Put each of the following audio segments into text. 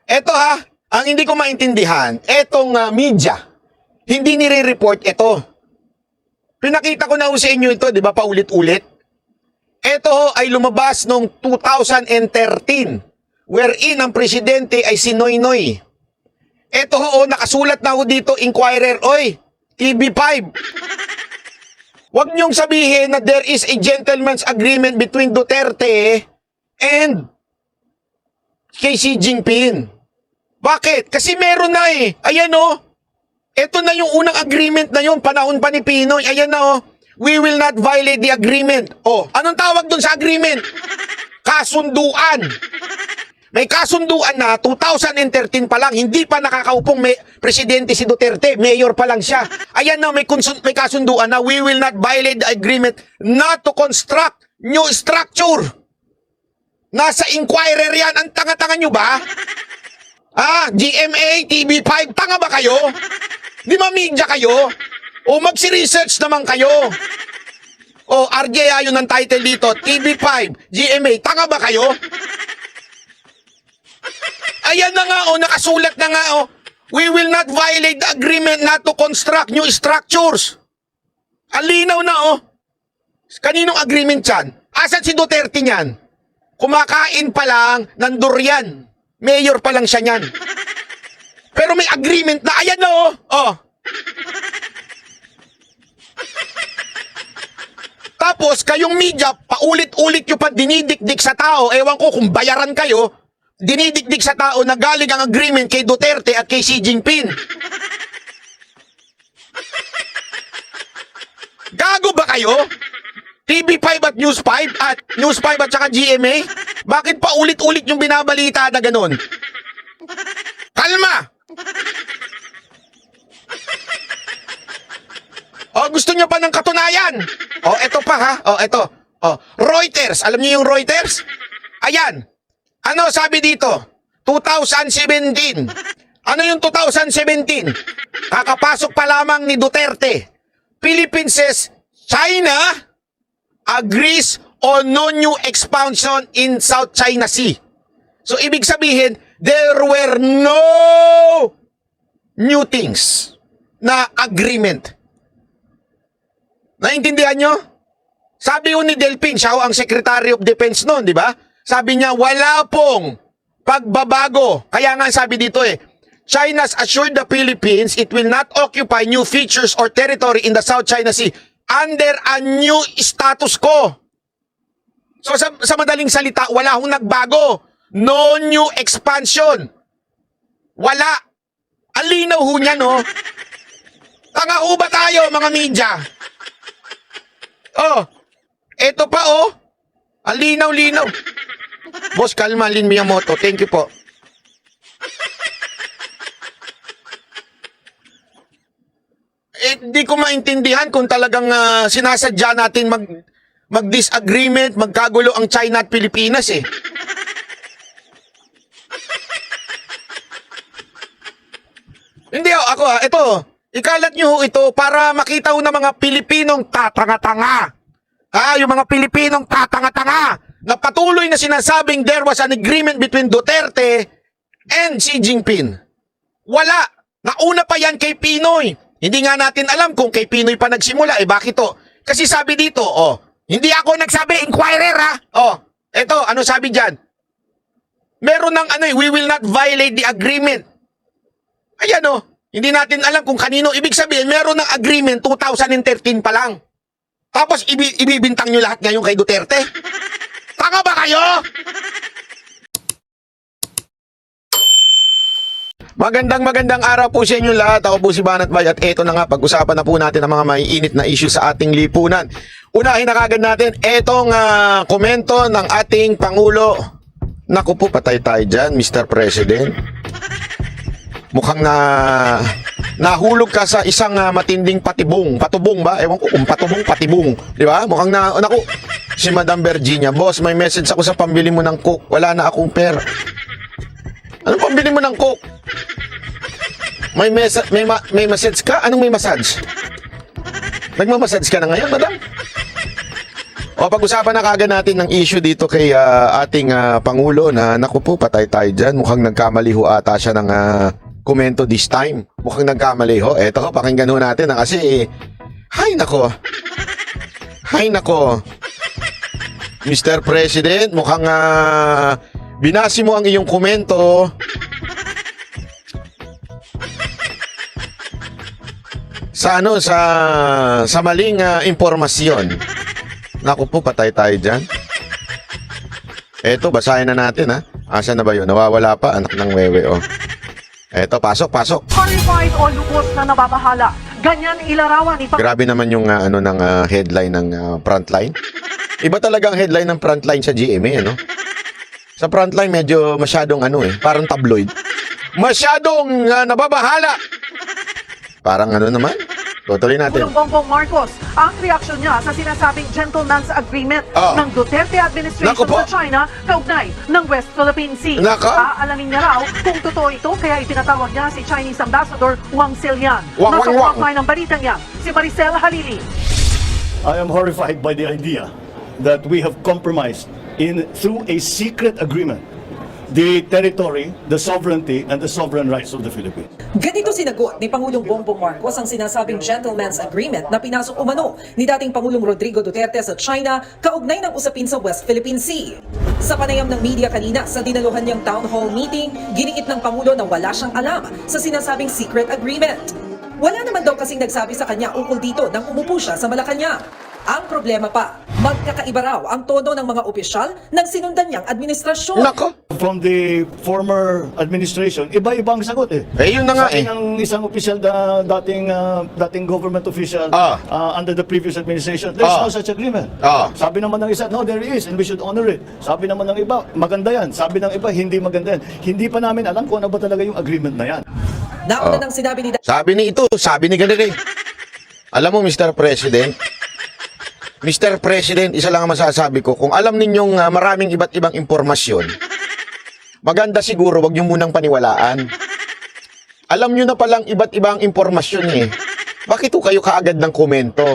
Eto ha, ang hindi ko maintindihan, etong media, hindi nire-report ito. Pinakita ko na ho sa inyo ito, di ba, paulit-ulit. Ito ho ay lumabas noong 2013, wherein ang presidente ay si Noynoy. Ito ho, nakasulat na ho dito, Inquirer, oy, TV5. Huwag niyong sabihin na there is a gentleman's agreement between Duterte and kay Xi Jinping. Bakit? Kasi meron na eh. Ayan o. Ito na yung unang agreement na yun. Panahon pa ni Pinoy. Ayan na o. We will not violate the agreement. O, anong tawag dun sa agreement? Kasunduan. May kasunduan na 2013 pa lang. Hindi pa nakakaupong presidente si Duterte. Mayor pa lang siya. Ayan na, may kasunduan na we will not violate the agreement not to construct new structure. Nasa Inquirer yan. Ang tanga-tanga nyo ba? GMA, TV5, tanga ba kayo? Di ba media kayo? O magsi-research naman kayo. O RJ yun ang title dito, TV5, GMA, tanga ba kayo? Ayan na nga nakasulat na nga we will not violate the agreement not to construct new structures. Ang linaw na Kaninong agreement yan? Asan si Duterte niyan? Kumakain pa lang ng durian. Mayor pa lang siya niyan. Pero may agreement na. Ayan na Tapos kayong media, paulit-ulit nyo pa dinidikdik sa tao. Ewan ko kung bayaran kayo. Dinidikdik sa tao na galing ang agreement kay Duterte at kay Xi Jinping. Gago ba kayo? TV5 at News 5 at News 5 at saka GMA? Bakit pa ulit-ulit yung binabalita na ganun? Kalma! Gusto nyo pa ng katunayan? Eto pa ha? Eto. Reuters. Alam niyo yung Reuters? Ayan. Ano sabi dito? 2017. Ano yung 2017? Kakapasok pa lamang ni Duterte. Philippines says China agrees on no new expansion in South China Sea. So, ibig sabihin, there were no new things na agreement. Naintindihan nyo? Sabi ni Delpin, siya ang Secretary of Defense noon, di ba? Sabi niya, wala pong pagbabago. Kaya nga sabi dito China's assured the Philippines it will not occupy new features or territory in the South China Sea under a new status quo. So sa madaling salita, wala hong nagbago. No new expansion. Wala. Ang linaw ho niya, no? Tanga ho ba tayo, mga media? Eto pa, Ang linaw-linaw. Boss, kalma, Lin Miyamoto. Thank you po. Hindi ko maintindihan kung talagang sinasadya natin mag-disagreement, magkagulo ang China at Pilipinas Hindi ako ito, ikalat nyo ito para makita ng mga Pilipinong tatanga-tanga. Yung mga Pilipinong tatanga-tanga na patuloy na sinasabing there was an agreement between Duterte and Xi Jinping. Wala. Nauna pa yan kay Pinoy. Hindi nga natin alam kung kay Pinoy pa nagsimula. Bakit to? Kasi sabi dito, hindi ako nagsabi, Inquirer eto, ano sabi dyan? Meron ng we will not violate the agreement. Ayan hindi natin alam kung kanino. Ibig sabihin, meron ng agreement 2013 pa lang. Tapos ibibintang nyo lahat ngayon kay Duterte? Tanga ba kayo? Magandang araw po sa inyo lahat. Ako po si Banat Bay at eto na nga, pag-usapan na po natin ang mga maiinit na issue sa ating lipunan. Unahin na kagad natin etong komento ng ating Pangulo. Naku po, patay tayo dyan, Mr. President. Mukhang nahulog ka sa isang matinding patibong. Patubong ba? Ewan ko kung patubong, patibong. Di ba? Mukhang naku, si Madam Virginia. Boss, may message ako sa pambili mo ng coke. Wala na akong pera. Anong pambili mo ng coke? May message ka? Anong may massage? Nagmamassage ka na ngayon, madam? O pag-usapan na kagad natin ng issue dito kay ating Pangulo na naku po, patay tayo dyan. Mukhang nagkamali ho ata siya ng komento this time. Mukhang nagkamali ho. Eto ho, pakinggan ho natin kasi hay nako. Hay nako. Mr. President, mukhang binasi mo ang iyong komento. Sa sa maling impormasyon. Naku po, patay tayo dyan. Eto, basahin na natin ha. Asa na ba yun? Nawawala pa, anak ng wewe oh. Eto, pasok. Horrified o lubos na nababahala. Ganyan ilarawan ni Grabe naman yung ng headline ng Frontline. Iba talaga ang headline ng Frontline sa GMA, ano? Sa Frontline medyo masyadong parang tabloid. Masyadong nababahala. Parang naman. Tutuloy natin. Bongbong Marcos, ang reaksyon niya sa sinasabing gentleman's agreement ng Duterte administration sa China kaugnay ng West Philippine Sea. Aalamin niya raw kung totoo ito kaya itinatawag niya si Chinese Ambassador Wang Zilian. Nasa frontline ng balitang yan, si Maricel Halili. I am horrified by the idea that we have compromised through a secret agreement the territory, the sovereignty, and the sovereign rights of the Philippines. Ganito sinagot ni Pangulong Bongbong Marcos ang sinasabing gentleman's agreement na pinasok umano ni dating Pangulong Rodrigo Duterte sa China kaugnay ng usapin sa West Philippine Sea. Sa panayam ng media kanina sa dinaluhan niyang town hall meeting, giniit ng Pangulo na wala siyang alam sa sinasabing secret agreement. Wala naman daw kasing nagsabi sa kanya ukol dito nang umupo siya sa Malacanang. Ang problema pa, magkakaiba raw ang tono ng mga opisyal ng sinundan niyang administrasyon. Nako. From the former administration, iba-ibang sagot eh. Yun na nga Sabi ng isang opisyal, dating government official under the previous administration, there's no such agreement. Sabi naman ng isa, no, there is, and we should honor it. Sabi naman ng iba, maganda yan. Sabi ng iba, hindi maganda yan. Hindi pa namin alam kung ano ba talaga yung agreement na yan. Nauna nang sinabi ni Sabi ni ito, sabi ni ganito. Alam mo, Mr. President, isa lang ang masasabi ko, kung alam ninyong maraming iba't ibang impormasyon, maganda siguro wag niyo munang paniwalaan. Alam niyo na palang iba't ibang impormasyon eh. Bakit kayo kaagad ng komento?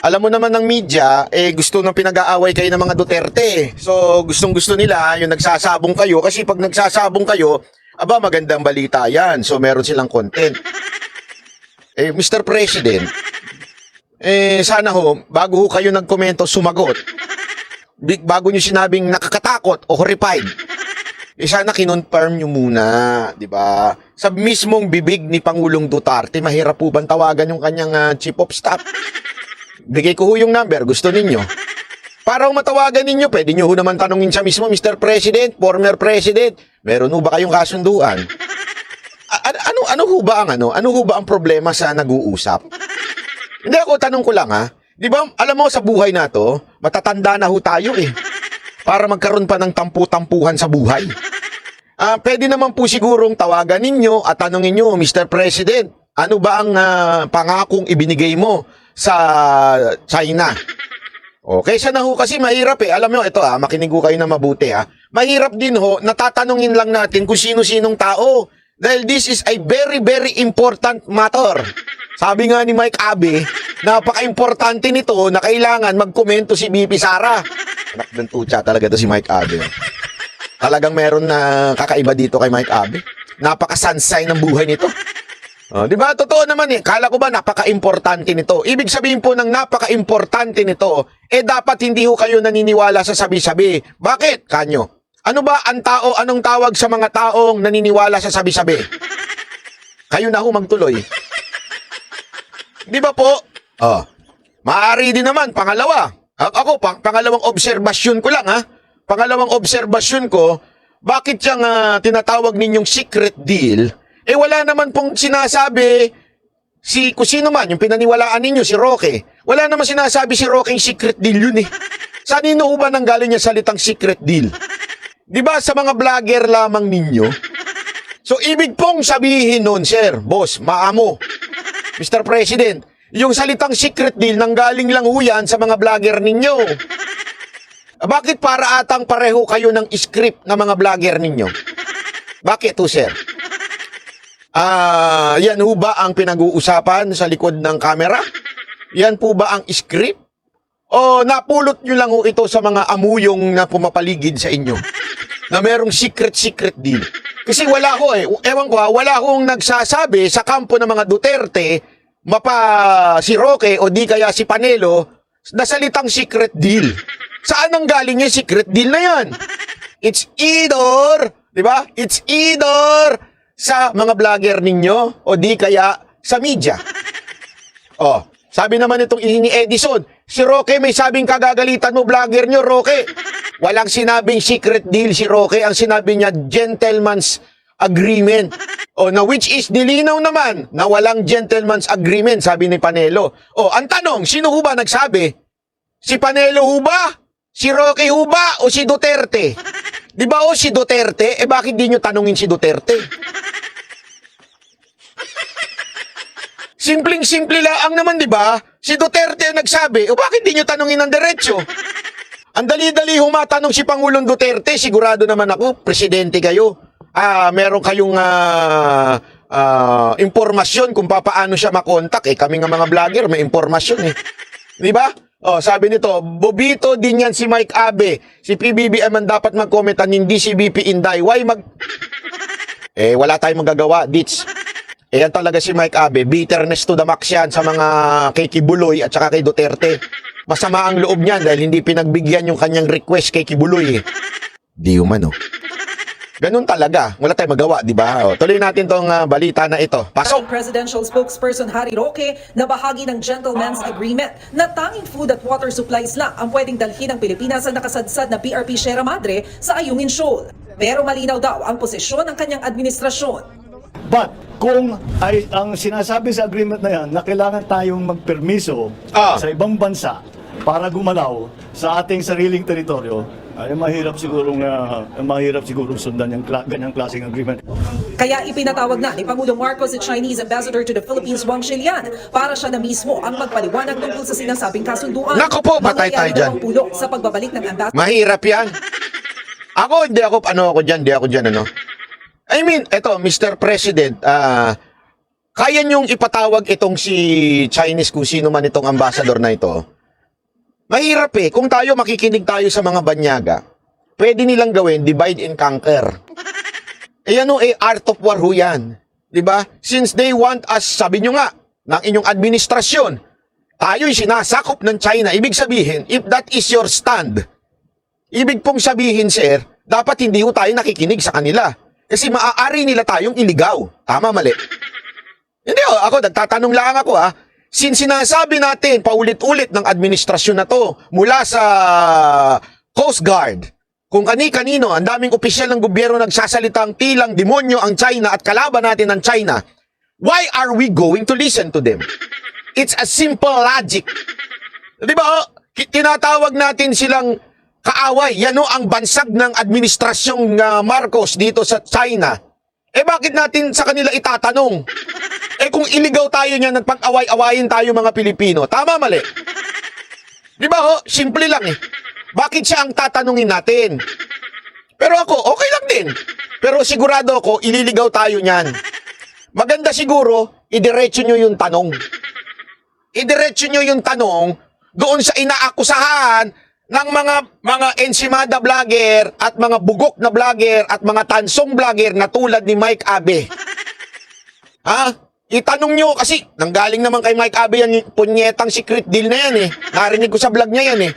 Alam mo naman ng media, gusto nang pinag-aaway kayo ng mga Duterte. So, gustong-gusto nila yung nagsasabong kayo kasi pag nagsasabong kayo, magandang balita yan. So, meron silang content. Mr. President, sana bago kayo nagkomento, sumagot. Bago nyo sinabing nakakatakot o horrified, sana kinonfirm nyo muna, di ba? Sa mismong bibig ni Pangulong Duterte, mahirap po bang tawagan yung kanyang chief of staff? Bigay ko yung number, gusto ninyo. Para matawagan ninyo, pwede nyo naman tanungin siya mismo, Mr. President, former President, meron ba kayong kasunduan? Ano ba ang problema sa nag-uusap? Hindi ako, tanong ko lang Di ba, alam mo sa buhay na to, matatanda na tayo para magkaroon pa ng tampu-tampuhan sa buhay. Pwede naman po sigurong tawagan ninyo at tanongin nyo, Mr. President, ano ba ang pangakong ibinigay mo sa China? Kaysa na kasi mahirap Alam mo, ito makinig kayo na mabuti Mahirap din natatanungin lang natin kung sino-sinong tao. Dahil this is a very, very important matter. Sabi nga ni Mike Abe, napaka-importante nito na kailangan magkomento si BP Sara. Anak ng tutsa talaga to si Mike Abe. Talagang meron na kakaiba dito kay Mike Abe. Napaka-sansay ng buhay nito. Di ba? Totoo naman Kala ko ba napaka-importante nito? Ibig sabihin po ng napaka-importante nito, dapat hindi kayo naniniwala sa sabi-sabi. Bakit? Kanyo? Ano ba anong tawag sa mga taong naniniwala sa sabi-sabi? Kayo na magtuloy. Di ba po? Maaari din naman, pangalawa. Ako, pangalawang obserbasyon ko lang Pangalawang obserbasyon ko, bakit siyang tinatawag ninyong secret deal? Wala naman pong sinasabi kung sino man, yung pinaniwalaan ninyo, si Roque. Wala naman sinasabi si Roque yung secret deal yun Saan ba nanggaling yung salitang secret deal? Di ba sa mga vlogger lamang ninyo? So, ibig pong sabihin nun, sir, boss, maamo, Mr. President, yung salitang secret deal nanggaling lang yan sa mga vlogger ninyo. Bakit para atang pareho kayo ng script ng mga vlogger ninyo? Bakit sir? Yan ba ang pinag-uusapan sa likod ng camera? Yan po ba ang script? O napulot nyo lang ho ito sa mga amuyong na pumapaligid sa inyo? Na merong secret deal. Kasi wala ho ewan ko wala hong nagsasabi sa kampo ng mga Duterte, si Roque o di kaya si Panelo, na salitang secret deal. Saan ang galing yung secret deal na yan? It's either, di ba? It's either sa mga vlogger ninyo o di kaya sa media. Oh, sabi naman itong ni Edison, si Roque may sabing kagagalitan mo, vlogger nyo, Roque. Walang sinabing secret deal si Roque, ang sinabi niya gentleman's agreement. O na which is nilinaw naman na walang gentleman's agreement, sabi ni Panelo. O ang tanong, sino ho ba nagsabi? Si Panelo ho ba? Si Roque ho ba? O si Duterte? Di ba o si Duterte? Bakit di nyo tanungin si Duterte? Simpleng-simple lang naman, di ba? Si Duterte ang nagsabi, o bakit di nyo tanungin ng diretsyo? Ang dali-dali humatanong si Pangulong Duterte, sigurado naman ako, presidente kayo. Meron kayong impormasyon kung paano siya makontak. Kami nga mga vlogger, may impormasyon Di ba? Sabi nito, Bobito din yan si Mike Abe. Si PBBM ang dapat mag-commentan, hindi si BP Inday. Why wala tayong magagawa, Ditch. Yan talaga si Mike Abe. Bitterness to the max yan sa mga kay Kibuloy at saka kay Duterte. Masama ang loob niyan dahil hindi pinagbigyan yung kanyang request kay Kibuloy. Di umano. Ganun talaga. Wala tayong magawa, di ba? Tuloy natin tong balita na ito. Pasok! Presidential spokesperson Harry Roque na bahagi ng Gentleman's Agreement na tanging food at water supplies lang ang pwedeng dalhin ng Pilipinas sa nakasadsad na PRP Sierra Madre sa Ayungin Shoal. Pero malinaw daw ang posisyon ng kanyang administrasyon. But kung ay ang sinasabi sa agreement na yan na kailangan tayong magpermiso sa ibang bansa para gumalaw sa ating sariling teritoryo, ay mahirap sigurong sundan yung ganyang klaseng agreement. Kaya ipinatawag na ni Pangulong Marcos si Chinese Ambassador to the Philippines Wang Shilian para siya na mismo ang magpaliwanag tungkol sa sinasabing kasunduan. Naku po, patay tayo dyan. Pulong sa pagbabalik ng ambassador. Mahirap yan. Hindi ako dyan. I mean, eto, Mr. President, kaya niyong ipatawag itong si Chinese kung sino man itong ambassador na ito. Mahirap kung tayo makikinig tayo sa mga banyaga, pwede nilang gawin divide and conquer. Art of war ho yan. Diba? Since they want us, sabi nyo nga, ng inyong administrasyon, tayo'y sinasakop ng China. Ibig sabihin, if that is your stand, ibig pong sabihin, sir, dapat hindi ho tayo nakikinig sa kanila. Kasi maaari nila tayong iligaw. Tama, mali? Hindi ako, nagtatanong lang ako Since sinasabi natin paulit-ulit ng administrasyon na to mula sa Coast Guard, kung kani-kanino, ang daming opisyal ng gobyerno nagsasalitang tilang demonyo ang China at kalaban natin ang China, why are we going to listen to them? It's a simple logic. Di ba? Tinatawag natin silang kaaway. Yan ang bansag ng administrasyong Marcos dito sa China. Bakit natin sa kanila itatanong? Kung iligaw tayo niyan at pag-away-awayin tayo mga Pilipino, tama, mali? Di ba simple lang Bakit siya ang tatanungin natin? Pero ako, okay lang din. Pero sigurado ako, ililigaw tayo niyan. Maganda siguro, idiretso nyo yung tanong. Idiretso nyo yung tanong doon sa inaakusahan ng mga ensimada vlogger at mga bugok na vlogger at mga tansong vlogger na tulad ni Mike Abe. Itanong nyo kasi nanggaling naman kay Mike Abe yan, punyetang secret deal na yan Narinig ko sa vlog niya yan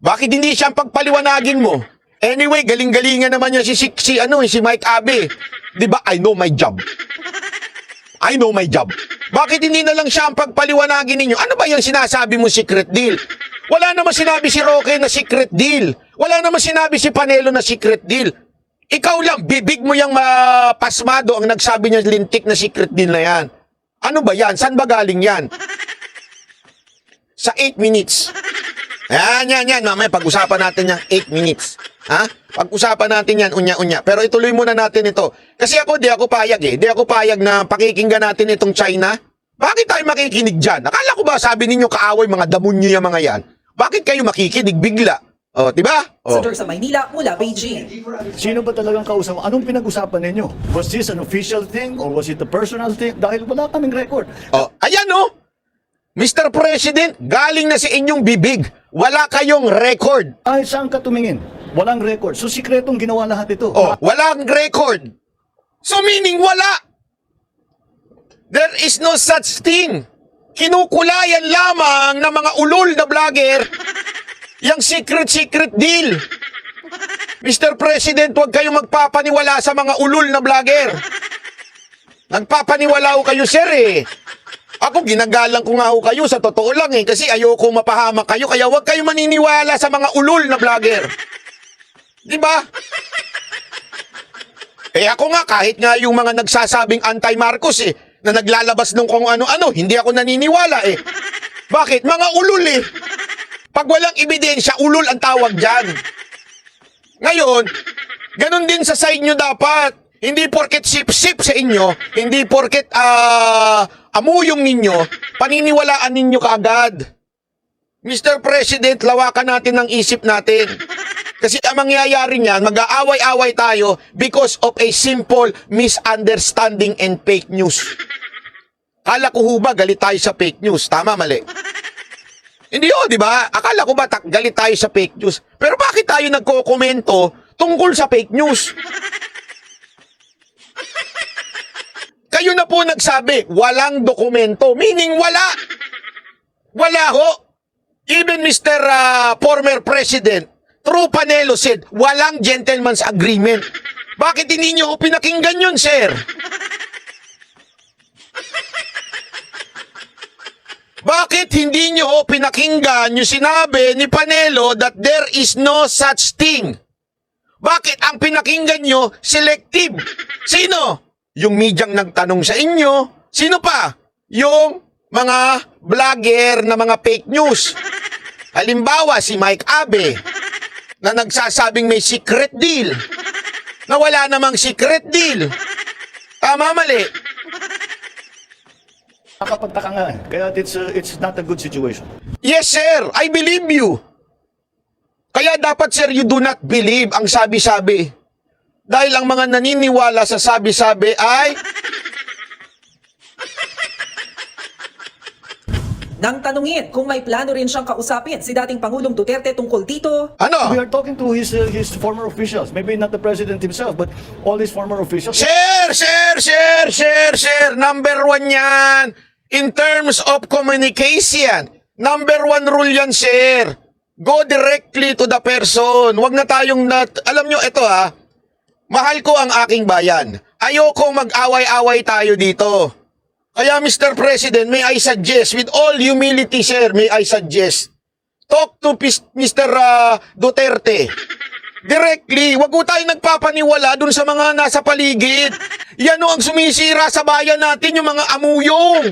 bakit hindi siya pagpaliwanagin mo? Anyway, galing-galingan naman niya si Mike Abe. 'Di ba? I know my job. Bakit hindi na lang siya ang pagpaliwanagin ninyo? Ano ba yung sinasabi mo secret deal? Wala naman sinabi si Roque na secret deal. Wala naman sinabi si Panelo na secret deal. Ikaw lang, bibig mo yung pasmado ang nagsabi niya lintik na secret deal na yan. Ano ba yan? Saan ba galing yan? Sa 8 minutes. Yan. Mamaya pag-usapan natin yung 8 minutes. Pag-usapan natin yan, unya-unya. Pero ituloy muna natin ito. Kasi di ako payag Di ako payag na pakikinggan natin itong China. Bakit tayo makikinig dyan? Akala ko ba sabi ninyo kaaway mga damonyo yung mga yan? Bakit kayo makikinig bigla? Diba? Sa Maynila mula Beijing. Sino ba talagang kausap? Anong pinag-usapan ninyo? Was this an official thing or was it a personal thing? Dahil wala kaming record. Ayan Mr. President, galing na sa inyong bibig. Wala kayong record. Ay, saan ka tumingin? Walang record. So, sikretong ginawa lahat ito. Oh, walang record. So meaning wala. There is no such thing. Kinukulayan lamang ng mga ulol na vlogger yung secret deal. Mr. President, huwag kayong magpapaniwala sa mga ulol na vlogger. Nagpapaniwala ko kayo, sir, eh. Ako, ginagalang ko nga ho kayo, sa totoo lang eh, kasi ayoko mapahamak kayo, kaya huwag kayo maniniwala sa mga ulol na vlogger. Diba? Eh ako nga, kahit nga yung mga nagsasabing anti-Marcos eh, na naglalabas ng kung ano-ano, hindi ako naniniwala eh. Bakit? Mga ulol eh. Pag walang ebidensya, ulol ang tawag dyan. Ngayon, ganun din sa side nyo dapat. Hindi porket sip-sip sa inyo, hindi porket amuyong ninyo, paniniwalaan ninyo kaagad. Mr. President, lawakan natin ang isip natin. Kasi ang mangyayari niyan, mag-aaway-away tayo because of a simple misunderstanding and fake news. Kala ko ba galit tayo sa fake news? Tama, mali? Hindi di ba? Akala ko ba galit tayo sa fake news? Pero bakit tayo nagko-komento tungkol sa fake news? Kayo na po nagsabi, walang dokumento. Meaning wala. Wala ho. Even Mr. Former President, True Panelo said, walang gentleman's agreement. Bakit hindi nyo pinakinggan yun, sir? Bakit hindi nyo pinakinggan yung sinabi ni Panelo that there is no such thing? Bakit ang pinakinggan nyo selective? Sino? Yung medyang nagtanong sa inyo. Sino pa? Yung mga vlogger na mga fake news. Halimbawa, si Mike Abe, na nagsasabing may secret deal. Na wala namang secret deal. Tama, mali? Nakapagtaka nga. Kaya it's not a good situation. Yes, sir. I believe you. Kaya dapat, sir, you do not believe ang sabi-sabi. Dahil ang mga naniniwala sa sabi-sabi ay... Nang tanungin kung may plano rin siyang kausapin si dating Pangulong Duterte tungkol dito, Ano? We are talking to his former officials. Maybe not the president himself, but all his former officials. Sir! Number 1 yan. In terms of communication, number 1 rule yan, sir. Go directly to the person. Huwag na tayong alam nyo, ito mahal ko ang aking bayan. Ayoko mag-away-away tayo dito. Kaya Mr. President, may I suggest, with all humility, sir, may I suggest, talk to Mr. Duterte. Directly, wag ko tayo nagpapaniwala dun sa mga nasa paligid. Yan ang sumisira sa bayan natin, yung mga amuyong.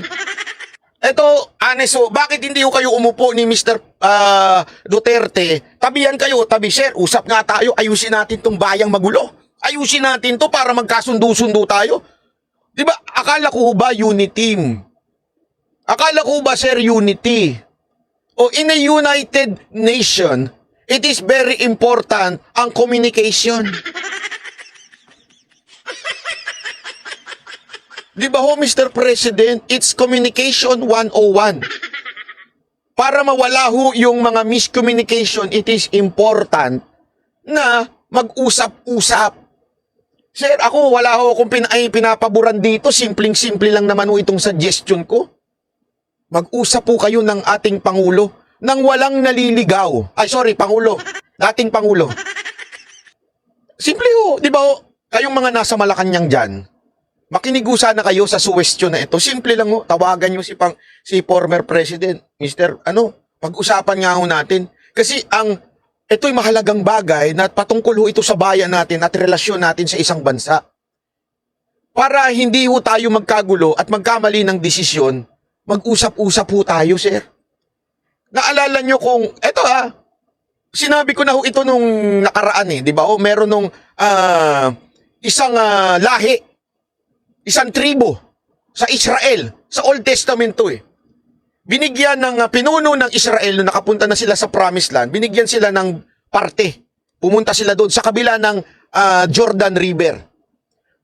Eto, Aneso, bakit hindi kayo umupo ni Mr. Duterte? Tabihan kayo, sir, usap nga tayo, ayusin natin tong bayang magulo. Ayusin natin to para magkasundo-sundo tayo. Diba, akala ko ba unity? Akala ko ba, sir, unity? O in a United Nation, it is very important ang communication. Diba ho, Mr. President, it's communication 101. Para mawala ho yung mga miscommunication, it is important na mag-usap-usap. Sir, ako wala ho akong pinapaboran dito. Simpleng-simple lang naman ho itong suggestion ko. Mag-usap po kayo ng ating Pangulo nang walang naliligaw. Ay, sorry, Pangulo. Dating Pangulo. Simple ho, di ba ho? Kayong mga nasa Malacanang dyan, makinigusa na kayo sa suwestyon na ito. Simple lang ho, tawagan nyo si former President. Pag-usapan nga ho natin. Kasi ito'y mahalagang bagay na patungkol ho ito sa bayan natin at relasyon natin sa isang bansa. Para hindi ho tayo magkagulo at magkamali ng desisyon, mag-usap-usap ho tayo, sir. Naalala nyo kung, sinabi ko na ho ito nung nakaraan di ba? Meron nung isang lahi, isang tribo sa Israel, sa Old Testament to Binigyan ng pinuno ng Israel nung nakapunta na sila sa Promised Land, binigyan sila ng parte. Pumunta sila doon sa kabila ng Jordan River.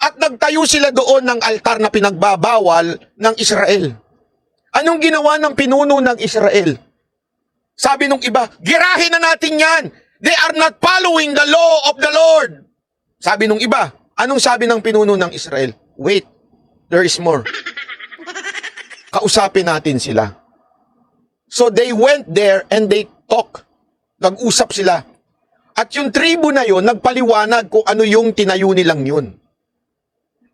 At nagtayo sila doon ng altar na pinagbabawal ng Israel. Anong ginawa ng pinuno ng Israel? Sabi nung iba, girahin na natin yan. They are not following the law of the Lord. Sabi nung iba, anong sabi ng pinuno ng Israel? Wait, there is more. Kausapin natin sila. So they went there and they talk. Nag-usap sila. At yung tribo na yon nagpaliwanag kung ano yung tinayo nilang yun.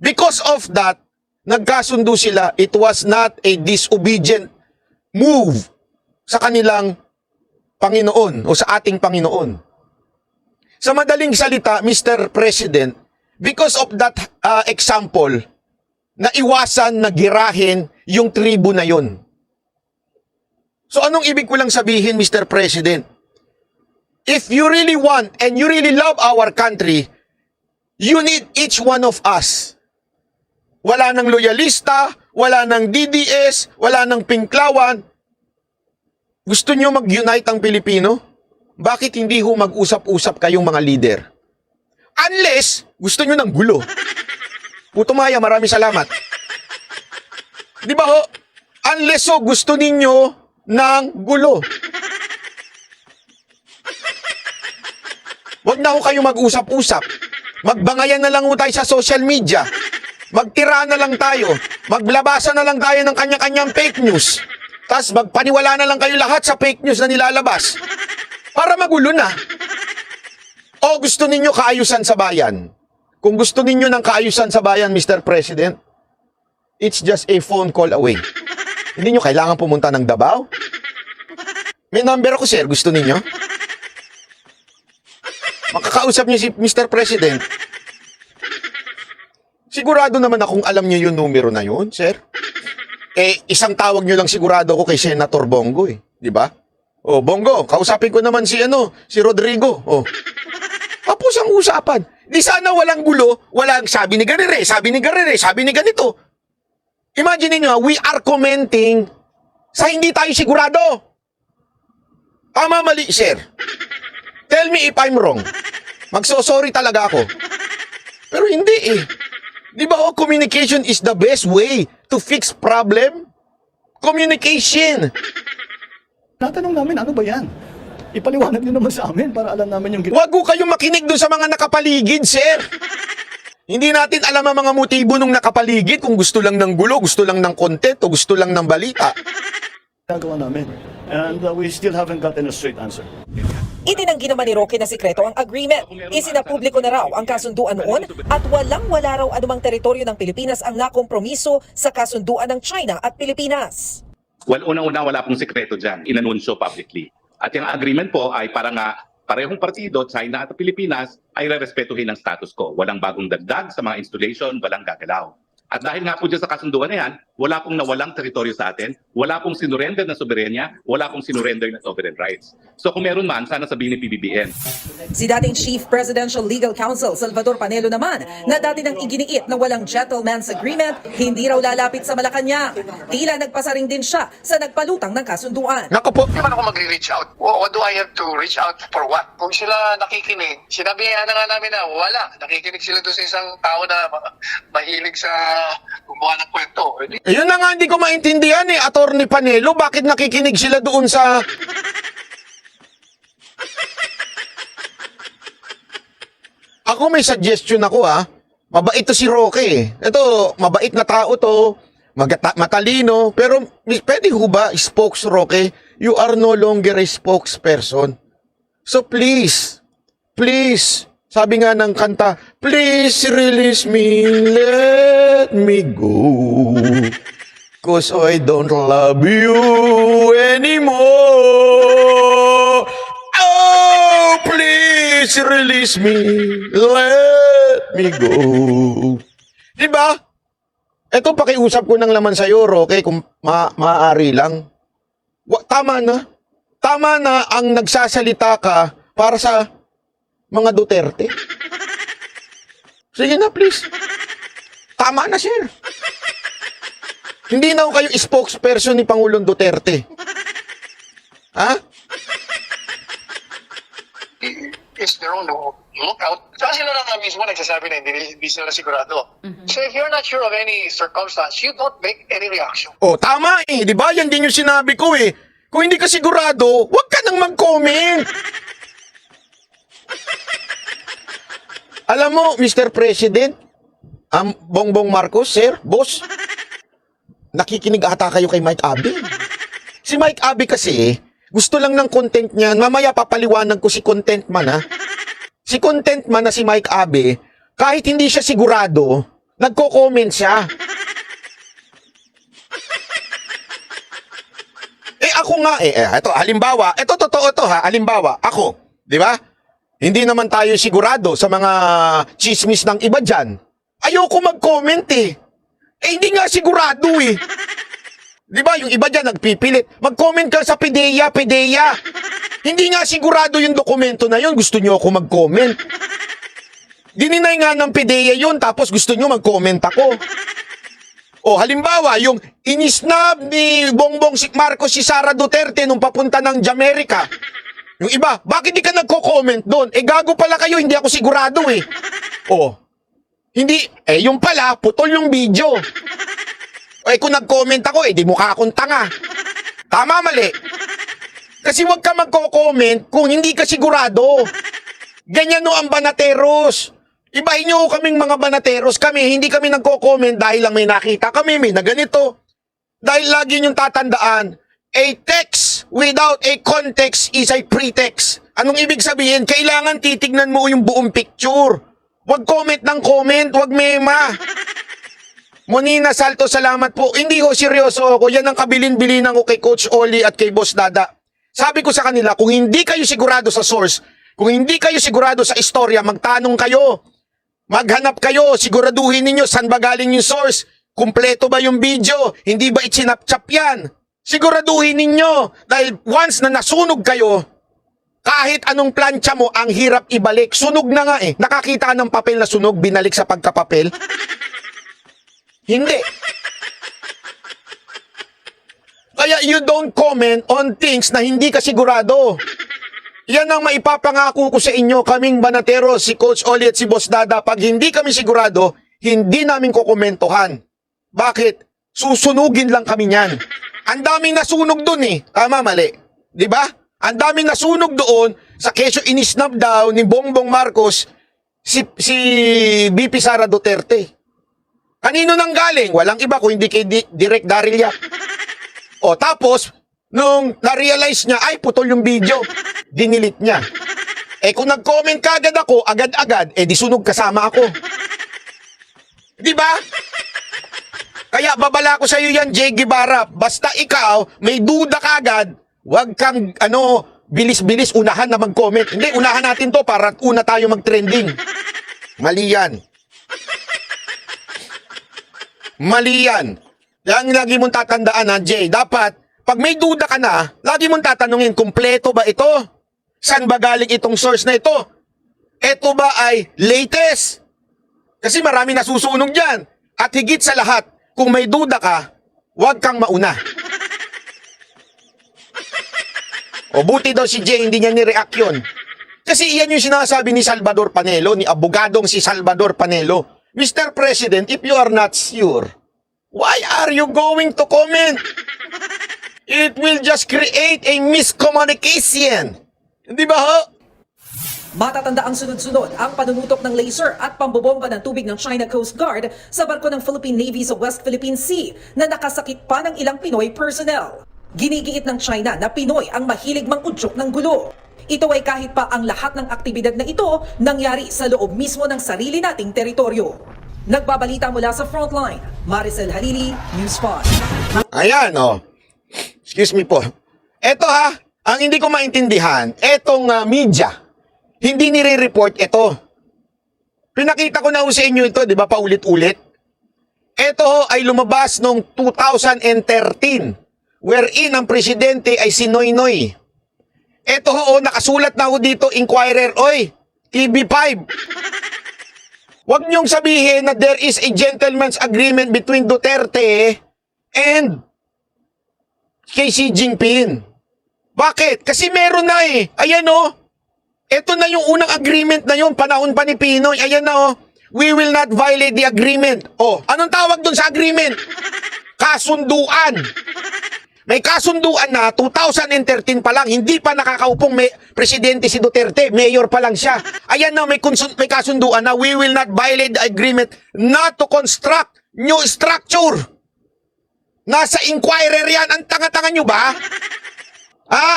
Because of that, nagkasundo sila, it was not a disobedient move sa kanilang Panginoon o sa ating Panginoon. Sa madaling salita, Mr. President, because of that example, naiwasan na girahin yung tribo na yon. So anong ibig ko lang sabihin, Mr. President? If you really want and you really love our country, you need each one of us. Wala nang loyalista, wala nang DDS, wala nang Pinklawan. Gusto nyo mag-unite ang Pilipino? Bakit hindi ho mag-usap-usap kayong mga leader? Unless gusto nyo ng gulo. Puto Maya, maraming salamat. Di ba ho? Unless ho gusto ninyo ng gulo. Wag na ho kayo mag-usap-usap. Magbangayan na lang ho tayo sa social media. Magtira na lang tayo. Maglabasa na lang tayo ng kanya-kanyang fake news. Tapos magpaniwala na lang kayo lahat sa fake news na nilalabas. Para magulo na. O gusto ninyo kaayusan sa bayan? Kung gusto ninyo ng kaayusan sa bayan, Mr. President, it's just a phone call away. Hindi nyo kailangan pumunta ng Davao. May number ako, sir. Gusto ninyo? Makakausap niyo si Mr. President. Sigurado naman akong alam niyo yung numero na yun, sir. Isang tawag niyo lang sigurado ko kay Senator Bongo, di ba? Oh, Bongo, kausapin ko naman si Rodrigo. Oh. Tapos ang usapan. Di sana walang gulo, walang sabi ni ganire, sabi ni ganire, sabi ni ganito. Imagine niyo, we are commenting sa hindi tayo sigurado. Tama, mali, sir. Tell me if I'm wrong. Magsosorry talaga ako. Pero hindi eh. Di ba communication is the best way to fix problem? Communication. Natanong namin, ano ba yan? Ipaliwanag niyo naman sa amin para alam namin yung Huwag ko kayong makinig dun sa mga nakapaligid, sir. Hindi natin alam ang mga motibo ng nakapaligid kung gusto lang ng gulo, gusto lang ng content, o gusto lang ng balita. ginagawa namin. And we still haven't gotten a straight answer. Itinanggi naman ni Roque na sikreto ang agreement. Isinapubliko na raw ang kasunduan noon at walang-wala raw anumang teritoryo ng Pilipinas ang nakompromiso sa kasunduan ng China at Pilipinas. Well, unang-una wala pong sikreto dyan, inanunsyo publicly. At yung agreement po ay para nga parehong partido, China at Pilipinas, ay re-respetuhin ang status quo. Walang bagong dagdag sa mga installation, walang gagalaw. At dahil nga po dyan sa kasunduan na yan, wala pong nawalang teritoryo sa atin, wala pong sinurrender na soberenya, wala pong sinurrender na sovereign rights. So kung meron man, sana sabihin ni PBBM. Si dating Chief Presidential Legal Counsel Salvador Panelo naman na dati nang iginiit na walang gentleman's agreement, hindi raw lalapit sa Malacanang. Tila nagpasaring din siya sa nagpalutang ng kasunduan. Nako po. Hindi man ako mag-reach out. What do I have to reach out for what? Kung sila nakikinig, sinabihan na nga namin na wala. Nakikinig sila doon sa isang tao na mahilig sa gumawa ng kwento. Yun na nga hindi ko maintindihan Attorney Panelo, bakit nakikinig sila doon sa... Ako may suggestion ako Mabait to si Roque Ito, mabait na tao to. Matalino. Pero pwede ho ba, spokes Roque? You are no longer a spokesperson. So please, sabi nga ng kanta, please release me, let me go. 'Cause I don't love you anymore. Oh, please release me, let me go. Diba? Ito pakiusap ko ng laman sa'yo, Roque, kung maaari lang. Tama na. Tama na ang nagsasalita ka para sa mga Duterte. Sige na, please. Tama na, sir. Hindi na ako kayo spokesperson ni Pangulong Duterte. Ha? Is there no look out. Saka sila na nga mismo nagsasabi na hindi sila sigurado. So if you're not sure of any circumstance, you don't make any reaction. Oh, tama eh. Di ba? Yan din yung sinabi ko eh. Kung hindi ka sigurado, huwag ka nang mag-comment. Alam mo, Mr. President, Bongbong Marcos, sir, boss, nakikinig ata kayo kay Mike Abe. Si Mike Abe kasi, gusto lang ng content niya. Mamaya papaliwanag ko si content man ha. Si content man na si Mike Abe, kahit hindi siya sigurado, nagko-comment siya. Ako nga ito halimbawa, ito totoo to ha, halimbawa, ako, di ba? Hindi naman tayo sigurado sa mga chismis ng iba diyan. Ayoko mag-comment eh. Hindi nga sigurado eh. Di ba, yung iba diyan nagpipilit. Mag-comment ka sa PDEA. Hindi nga sigurado yung dokumento na yun, gusto niyo ako mag-comment. Dininay nga ng PDEA yun, tapos gusto niyo mag-comment ako. O halimbawa, yung inisnab ni Bongbong Marcos si Sara Duterte nung papunta ng Jamaica. Yung iba, bakit di ka nagko-comment doon? Gago pala kayo, hindi ako sigurado eh. O, hindi, yung pala, putol yung video. Kung nag-comment ako, di mukha akong tanga. Tama, mali. Kasi wag ka magko-comment kung hindi ka sigurado. Ganyan no ang banateros. Ibahin nyo kaming mga banateros kami, hindi kami nagko-comment dahil lang may nakita kami, may na ganito. Dahil lagi nyong tatandaan, a text without a context is a pretext. Anong ibig sabihin? Kailangan titignan mo yung buong picture. Wag comment ng comment, wag mema. Monina Salto, salamat po. Hindi ho, seryoso ako. Yan ang kabilin-bilinan ko kay Coach Oli at kay Boss Dada. Sabi ko sa kanila, kung hindi kayo sigurado sa source, kung hindi kayo sigurado sa istorya, magtanong kayo. Maghanap kayo, siguraduhin ninyo saan ba galing yung source. Kumpleto ba yung video? Hindi ba itsinapchap yan? Siguraduhin ninyo. Dahil once na nasunog kayo, kahit anong plancha mo, ang hirap ibalik. Sunog na nga eh. Nakakita ka ng papel na sunog, binalik sa pagkapapel? Hindi. Kaya you don't comment on things na hindi ka sigurado. Yan ang maipapangako ko sa inyo, kaming banatero, si Coach Oli at si Boss Dada. Pag hindi kami sigurado, hindi namin kukomentohan. Bakit? Susunugin lang kami niyan. Ang daming nasunog doon eh. Tama, mali. Di ba? Ang daming nasunog doon sa kesyo inisnab daw ni Bongbong Marcos si BP Sara Duterte. Kanino nang galing? Walang iba kung hindi kay Direk Daryl Yap. O tapos, nung na-realize niya, ay putol yung video, dinilit niya. Kung nag-comment kagad ako, agad-agad, di sunog kasama ako. Di ba? Kaya babala ko sa iyo yan, Jay Guevara. Basta ikaw, may duda kagad, wag kang, bilis-bilis unahan na mag-comment. Hindi, unahan natin to para una tayo mag-trending. Mali yan. Mali yan. Yan lagi mong tatandaan ha, Jay. Dapat, pag may duda ka na, lagi mong tatanungin, kumpleto ba ito? Saan ba galing itong source na ito? Ito ba ay latest? Kasi marami nasusunog dyan. At higit sa lahat, kung may duda ka, huwag kang mauna. O buti daw si Jay, hindi niya ni-react yun. Kasi iyan yung sinasabi ni Salvador Panelo, ni abogadong si Salvador Panelo. Mr. President, if you are not sure, why are you going to comment? It will just create a miscommunication. Di ba ho? Matatanda ang sunod-sunod ang panunutok ng laser at pambobomba ng tubig ng China Coast Guard sa barko ng Philippine Navy sa West Philippine Sea na nakasakit pa ng ilang Pinoy personnel. Ginigiit ng China na Pinoy ang mahilig mangudyok ng gulo. Ito ay kahit pa ang lahat ng aktibidad na ito nangyari sa loob mismo ng sarili nating teritoryo. Nagbabalita mula sa Frontline, Maricel Halili, News 5. Ayan, Excuse me po. Eto ha, ang hindi ko maintindihan, etong media, hindi nire-report ito. Pinakita ko na ho sa inyo ito, di ba, paulit-ulit? Ito ho ay lumabas noong 2013, wherein ang presidente ay si Noynoy. Ito ho, nakasulat na ho dito, Inquirer, oy, TV5. Huwag niyong sabihin na there is a gentleman's agreement between Duterte and kay Xi Jinping. Bakit? Kasi meron na eh. Ayan o. Ito na yung unang agreement na yun, panahon pa ni Pinoy. Ayan na oh. We will not violate the agreement. Oh, anong tawag dun sa agreement? Kasunduan. May kasunduan na 2013 pa lang, hindi pa nakakaupong presidente si Duterte, mayor pa lang siya. Ayan na, may kasunduan na we will not violate the agreement not to construct new structure. Nasa Inquirer yan. Ang tanga-tanga nyo ba?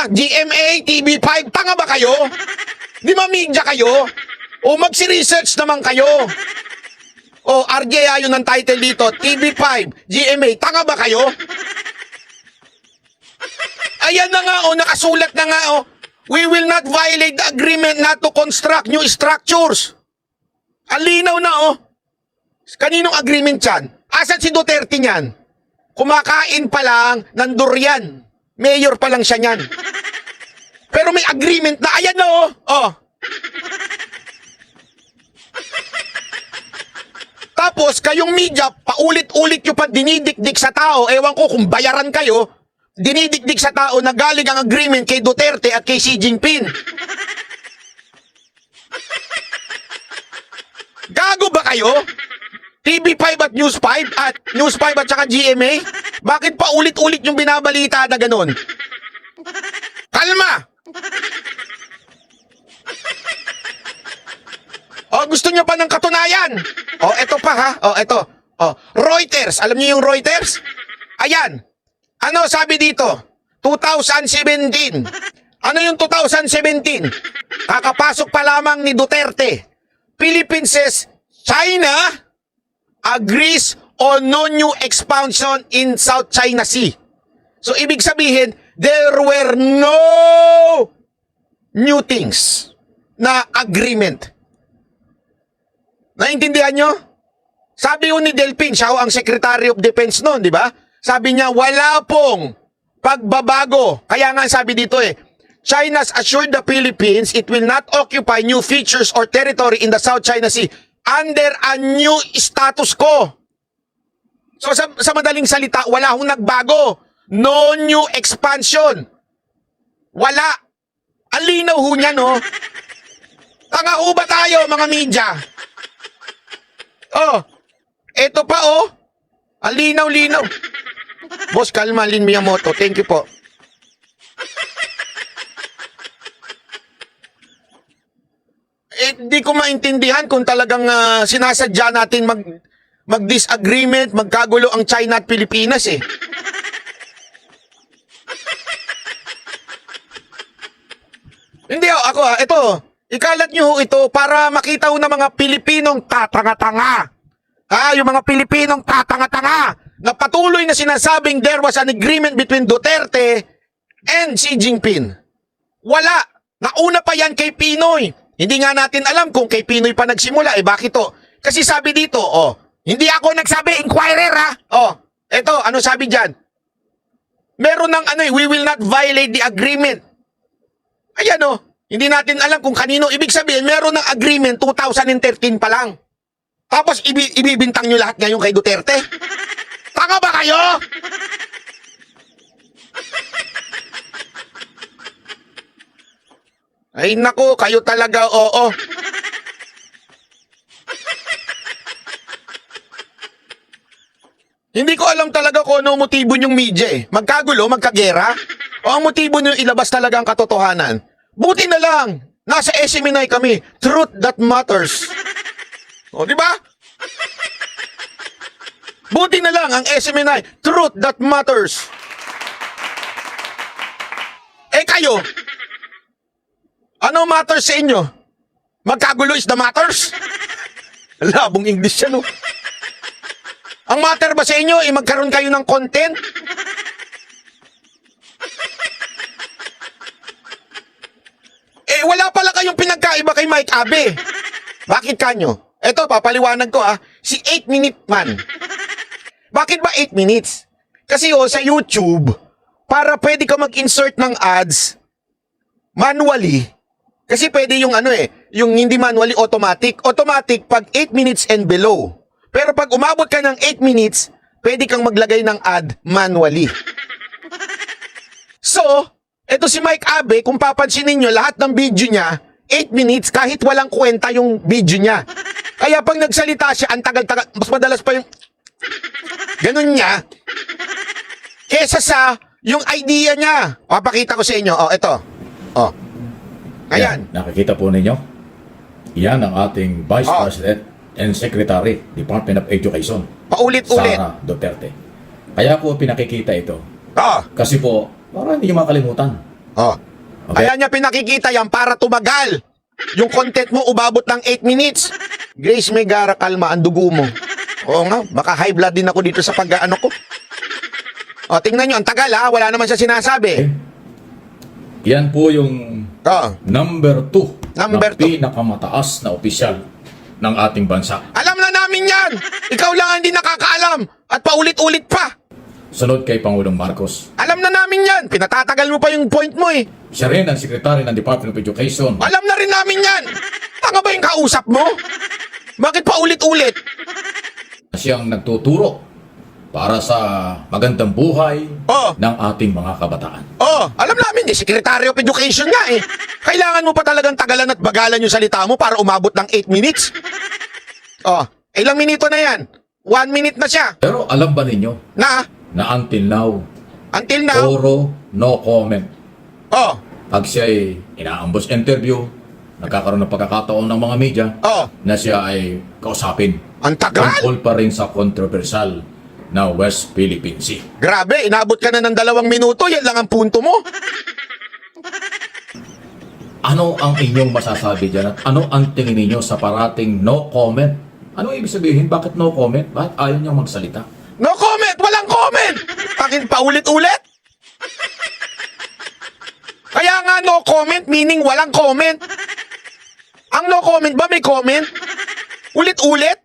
GMA, TV5, tanga ba kayo? Di ma-media kayo? O magsi-research naman kayo. O RJ, yun ang title dito, TV5, GMA, tanga ba kayo? Ayan na nga, nakasulat na nga, we will not violate the agreement not to construct new structures. Ang linaw na, Kaninong agreement yan? Asan si Duterte niyan? Kumakain pa lang ng durian. Mayor pa lang siya niyan. Pero may agreement na, ayan na, Tapos, kayong media, paulit-ulit nyo pa dinidikdik sa tao, ewan ko kung bayaran kayo, dinidikdik sa tao na galing ang agreement kay Duterte at kay Xi Jinping. Gago ba kayo? TV5 at News 5 at saka GMA? Bakit pa ulit-ulit yung binabalita na ganun? Kalma! Gusto nyo pa ng katunayan? Eto pa ha? Eto. Reuters. Alam niyo yung Reuters? Ayan. Ano sabi dito? 2017. Ano yung 2017? Kakapasok pa lamang ni Duterte. Philippines says, China agrees on no new expansion in South China Sea. So, ibig sabihin, there were no new things na agreement. Naintindihan nyo? Sabi ni Delpin, siya ang Secretary of Defense noon, di ba? Sabi niya, wala pong pagbabago. Kaya nga sabi dito China's assured the Philippines it will not occupy new features or territory in the South China Sea under a new status quo. So sa madaling salita, wala hong nagbago. No new expansion. Wala. Ang linaw ho niya, no? Tanga ho ba tayo, mga media? Eto pa, Ang linaw-linaw. Boss, kalma, Lin Miyamoto. Thank you po. Di ko maintindihan kung talagang sinasadya natin mag-disagreement, magkagulo ang China at Pilipinas, Hindi, ako ito. Ikalat nyo ito para makita ng mga Pilipinong tatanga-tanga. Yung mga Pilipinong tatanga-tanga na patuloy na sinasabing there was an agreement between Duterte and Xi Jinping. Wala. Nauna pa yan kay Pinoy. Hindi nga natin alam kung kay Pinoy pa nagsimula. Bakit to? Kasi sabi dito, hindi ako nagsabi, Inquirer eto, ano sabi dyan? Meron ng we will not violate the agreement. Ayan hindi natin alam kung kanino. Ibig sabihin, meron ng agreement 2013 pa lang. Tapos ibibintang nyo lahat ngayon kay Duterte? Tanga ba kayo? Ay nako, kayo talaga, Hindi ko alam talaga kung ano motibo nyong media Magkagulo, magkagera? O ang motibo nyo ilabas talaga ang katotohanan? Buti na lang, nasa SMNI kami. Truth that matters. Di ba? Buti na lang ang SMNI. Truth that matters. Kayo, ano matters sa inyo? Magkagulo is the matters? Labong English yan, Ang matter ba sa inyo, magkaroon kayo ng content? Wala pala kayong pinagkaiba kay Mike Abe. Bakit kanyo? Eto, papaliwanag ko si 8-minute man. Bakit ba 8 minutes? Kasi sa YouTube, para pwede ka mag-insert ng ads manually, kasi pwede yung yung hindi manually, automatic. Automatic pag 8 minutes and below. Pero pag umabot ka ng 8 minutes, pwede kang maglagay ng ad manually. So, eto si Mike Abe, kung papansinin nyo, lahat ng video niya, 8 minutes kahit walang kwenta yung video niya. Kaya pag nagsalita siya, ang tagal-tagal, mas madalas pa yung ganun niya kesa sa yung idea niya. Papakita ko sa inyo. Oh, ito. Oh. Ayan. Nakikita po ninyo? Yan ang ating Vice President and Secretary, Department of Education, Paulit-ulit. Sara Duterte. Kaya po pinakikita ito. Oh. Kasi po, para hindi nyo makalimutan. Oh. Okay. Kaya niya pinakikita yan para tumagal. Yung content mo umabot ng 8 minutes. Grace Megara, kalma ang dugo mo. Oo nga, baka high blood din ako dito sa pag-ano ko. O, tingnan nyo, ang tagal ha, wala naman siya sinasabi. Yan po yung Oh. number 2 Number na pinakamataas na opisyal ng ating bansa. Alam na namin yan! Ikaw lang ang hindi nakakaalam at paulit-ulit pa. Sunod kay Pangulong Marcos. Alam na namin yan, pinatatagal mo pa yung point mo eh. Siya rin ang Secretary ng Department of Education. Alam na rin namin yan! Tanga ba yung kausap mo? Bakit paulit-ulit? Siyang nagtuturo para sa magandang buhay Oh. ng ating mga kabataan. Oh, alam namin eh, Secretary of Education nga eh. Kailangan mo pa talagang tagalan at bagalan yung salita mo para umabot ng 8 minutes. Oh, ilang minuto na yan? 1 minute na siya. Pero alam ba ninyo na until now, puro no comment. Oh, Pag siya ay inaambos interview, nagkakaroon ng pagkakataon ng mga media oh, na siya ay kausapin. ang tagal. Tungkol pa rin sa controversial na West Philippine Sea. Grabe, inabot ka na ng 2 minuto, yan lang ang punto mo. Ano ang inyong masasabi dyan at ano ang tingin ninyo sa parating no comment? Ano ibig sabihin? Bakit no comment? Bakit ayaw niyang magsalita? No comment, walang comment. Bakit paulit-ulit? Kaya nga no comment, meaning walang comment. Ang no comment ba may comment? Ulit-ulit?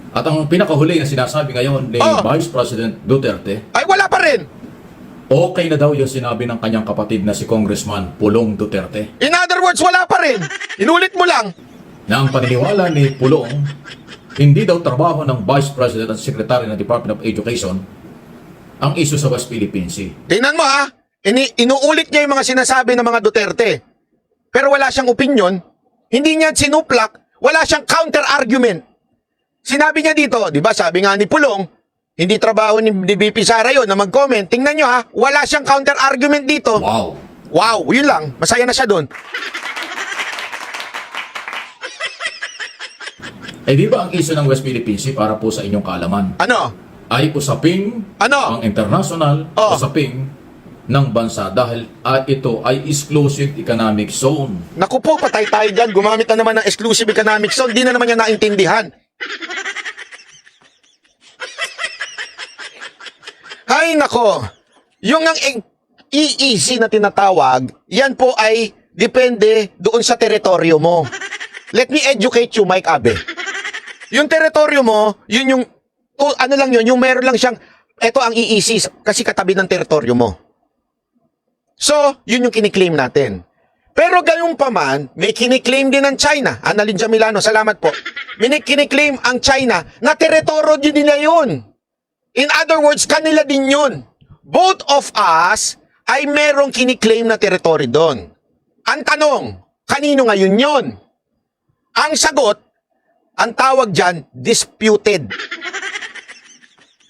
At ang pinakahuli na sinasabi ngayon ni Oh. Vice President Duterte, Ay, wala pa rin. okay na daw yung sinabi ng kanyang kapatid na si Congressman Pulong Duterte, In other words, wala pa rin. Inulit mo lang. na ang paniniwala ni Pulong, hindi daw trabaho ng Vice President at Secretary ng Department of Education ang issue sa West Philippine Sea. Tingnan mo ha. Inuulit niya yung mga sinasabi ng mga Duterte. Pero wala siyang opinion. Hindi niya sinuplak. Wala siyang counter-argument. Sinabi niya dito, di ba, sabi nga ni Pulong, hindi trabaho ni VP Sara yun na mag-comment. Tingnan nyo ha, wala siyang counter-argument dito. Wow! Wow, yun lang. Masaya na siya doon. Eh di ba ang issue ng West Philippine Sea para po sa inyong kaalaman Ano? ay usaping Ano? ang international, Oh. usaping ng bansa dahil ito ay exclusive economic zone. Naku po, patay tayo dyan. Gumamit na naman ng exclusive economic zone. Di na naman niya naintindihan. Ay, nako. Yung ang EEZ na tinatawag, yan po ay depende doon sa teritoryo mo. Let me educate you, Mike Abe. Yung teritoryo mo, yun yung, ano lang yun, yung meron lang siyang, eto ang EEZ, kasi katabi ng teritoryo mo. So, yun yung kiniklaim natin. Pero ganun pa man, may kiniklaim din ng China. Annalyn Jamilano, salamat po. May kiniklaim ang China na teritoryo din nila yun. In other words, kanila din yun. Both of us ay merong kiniklaim na teritoryo doon. Ang tanong, kanino ngayon yun? Ang sagot, ang tawag dyan, disputed.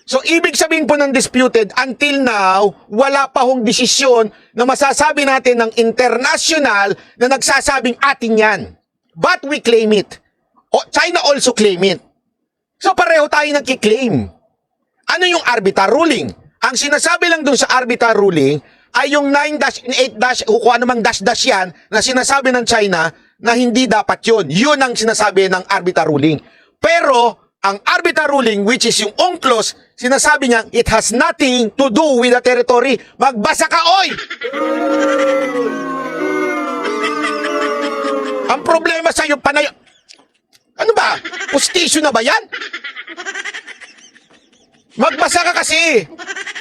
So, ibig sabihin po ng disputed, until now, wala pa hong desisyon na masasabi natin ng international na nagsasabing atin yan. But we claim it. China also claim it. So, pareho tayo nagkiklaim. Ano yung arbiter ruling? Ang sinasabi lang dun sa arbiter ruling ay yung 9-8- kung ano mang dash yan na sinasabi ng China na hindi dapat yun. Yun ang sinasabi ng arbiter ruling. Pero, ang arbiter ruling, which is yung UNCLOS, sinasabi niya, it has nothing to do with the territory. Magbasa ka, oy! Ang problema sa yung panay... Ano ba? Postisyo na ba yan? Magbasa ka kasi.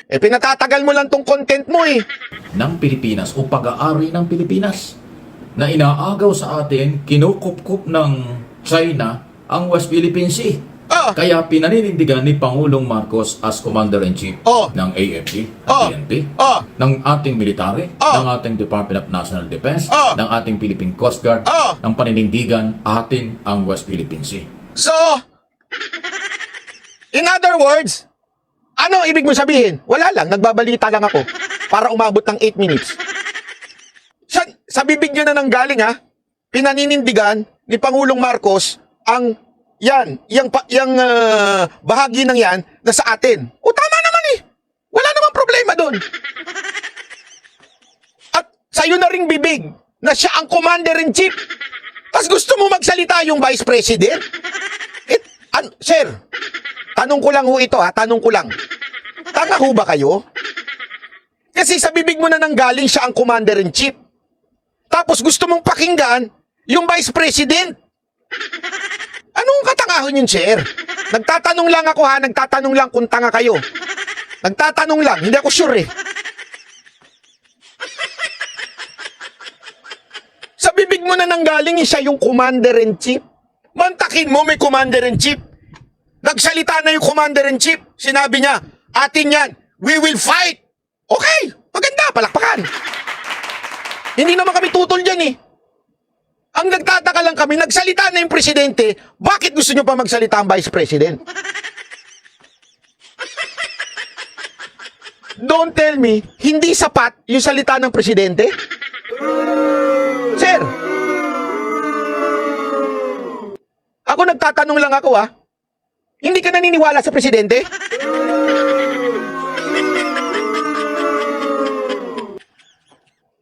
Eh, pinatatagal mo lang tong content mo eh. Ng Pilipinas o pag-aari ng Pilipinas na inaagaw sa atin, kinukup-kup ng China ang West Philippine Sea. Kaya pinaninindigan ni Pangulong Marcos as Commander-in-Chief ng AFP, ng PNP, ng ating military, ng ating Department of National Defense, ng ating Philippine Coast Guard, ng paninindigan atin ang West Philippine Sea. So, in other words, ano ibig mo sabihin? Wala lang, nagbabalita lang ako para umabot ng 8 minutes. Sa bibig nyo na nang galing ha, pinaninindigan ni Pangulong Marcos ang yung bahagi ng yan na sa atin. O tama naman eh. Wala namang problema doon. At sa'yo na ring bibig na siya ang Commander-in-Chief. Tapos gusto mo magsalita yung Vice President? Sir, tanong ko lang ho ito ha, tanong ko lang. Tanga ho ba kayo? Kasi sa bibig mo na nanggaling siya ang Commander-in-Chief. Tapos gusto mong pakinggan yung Vice President. Anong katangahon yun, sir? Nagtatanong lang ako ha, nagtatanong lang kung tanga kayo. Nagtatanong lang, hindi ako sure eh. Sa bibig mo na nanggaling siya yung Commander-in-Chief. Mantakin mo may Commander-in-Chief. Nagsalita na yung Commander-in-Chief. Sinabi niya, atin yan, we will fight. Okay, maganda, palakpakan. Hindi naman kami tutol dyan eh. Ang nagtataka lang kami, nagsalita na yung presidente, bakit gusto nyo pa magsalita ang Vice President? Don't tell me, hindi sapat yung salita ng presidente? Sir, ako nagtatanong lang ako ha, hindi ka naniniwala sa presidente?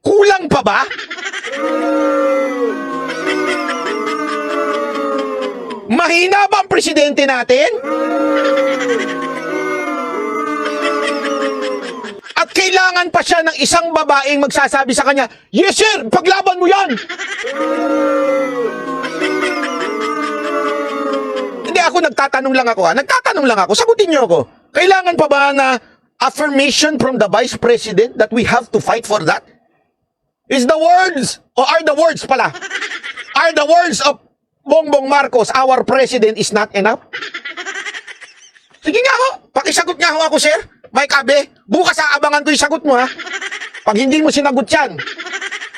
Kulang pa ba? Mahina ba ang presidente natin? At kailangan pa siya ng isang babaeng magsasabi sa kanya, yes sir, paglaban mo yan! Hindi ako nagtatanong lang ako ha, nagtatanong lang ako, sagutin niyo ako. Kailangan pa ba na affirmation from the Vice President that we have to fight for that? Is the words, or are the words pala, are the words of Bongbong Marcos, our President, is not enough? Sige nga ho, pakisagot nga ho ako, sir. Mike Abe, bukas aabangan ko yung sagot mo, ha? Pag hindi mo sinagot yan,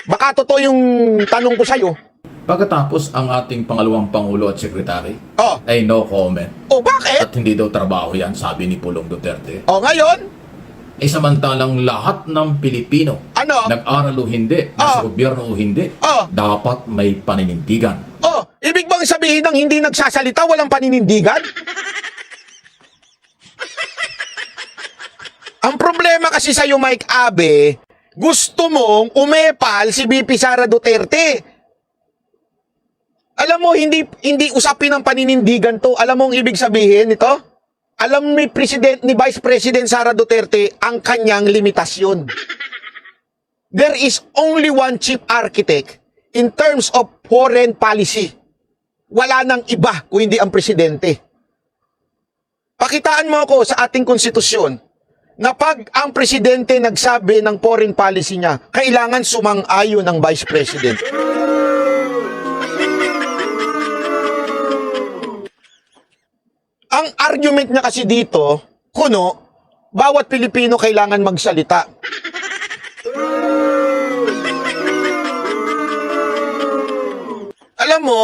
baka totoo yung tanong ko sa'yo. Pagkatapos ang ating pangalawang Pangulo at Sekretary ay no comment. Bakit? At hindi daw trabaho yan, sabi ni Pulong Duterte. Ngayon? Samantalang lahat ng Pilipino, nag-aral o hindi, nasa gobyerno o hindi, dapat may paninindigan. Ibig bang sabihin ng hindi nagsasalita, walang paninindigan? Ang problema kasi sa'yo, Mike Abe, gusto mong umepal si VP Sara Duterte. Alam mo, hindi usapin ng paninindigan to. Alam mo ang ibig sabihin nito? Alam ni Vice President Sara Duterte ang kanyang limitasyon. There is only one chief architect in terms of foreign policy. Wala nang iba kung hindi ang presidente. Pakitaan mo ako sa ating konstitusyon na pag ang presidente nagsabi ng foreign policy niya, kailangan sumang-ayon ng Vice President. Ang argument niya kasi dito, kuno, bawat Pilipino kailangan magsalita. Alam mo,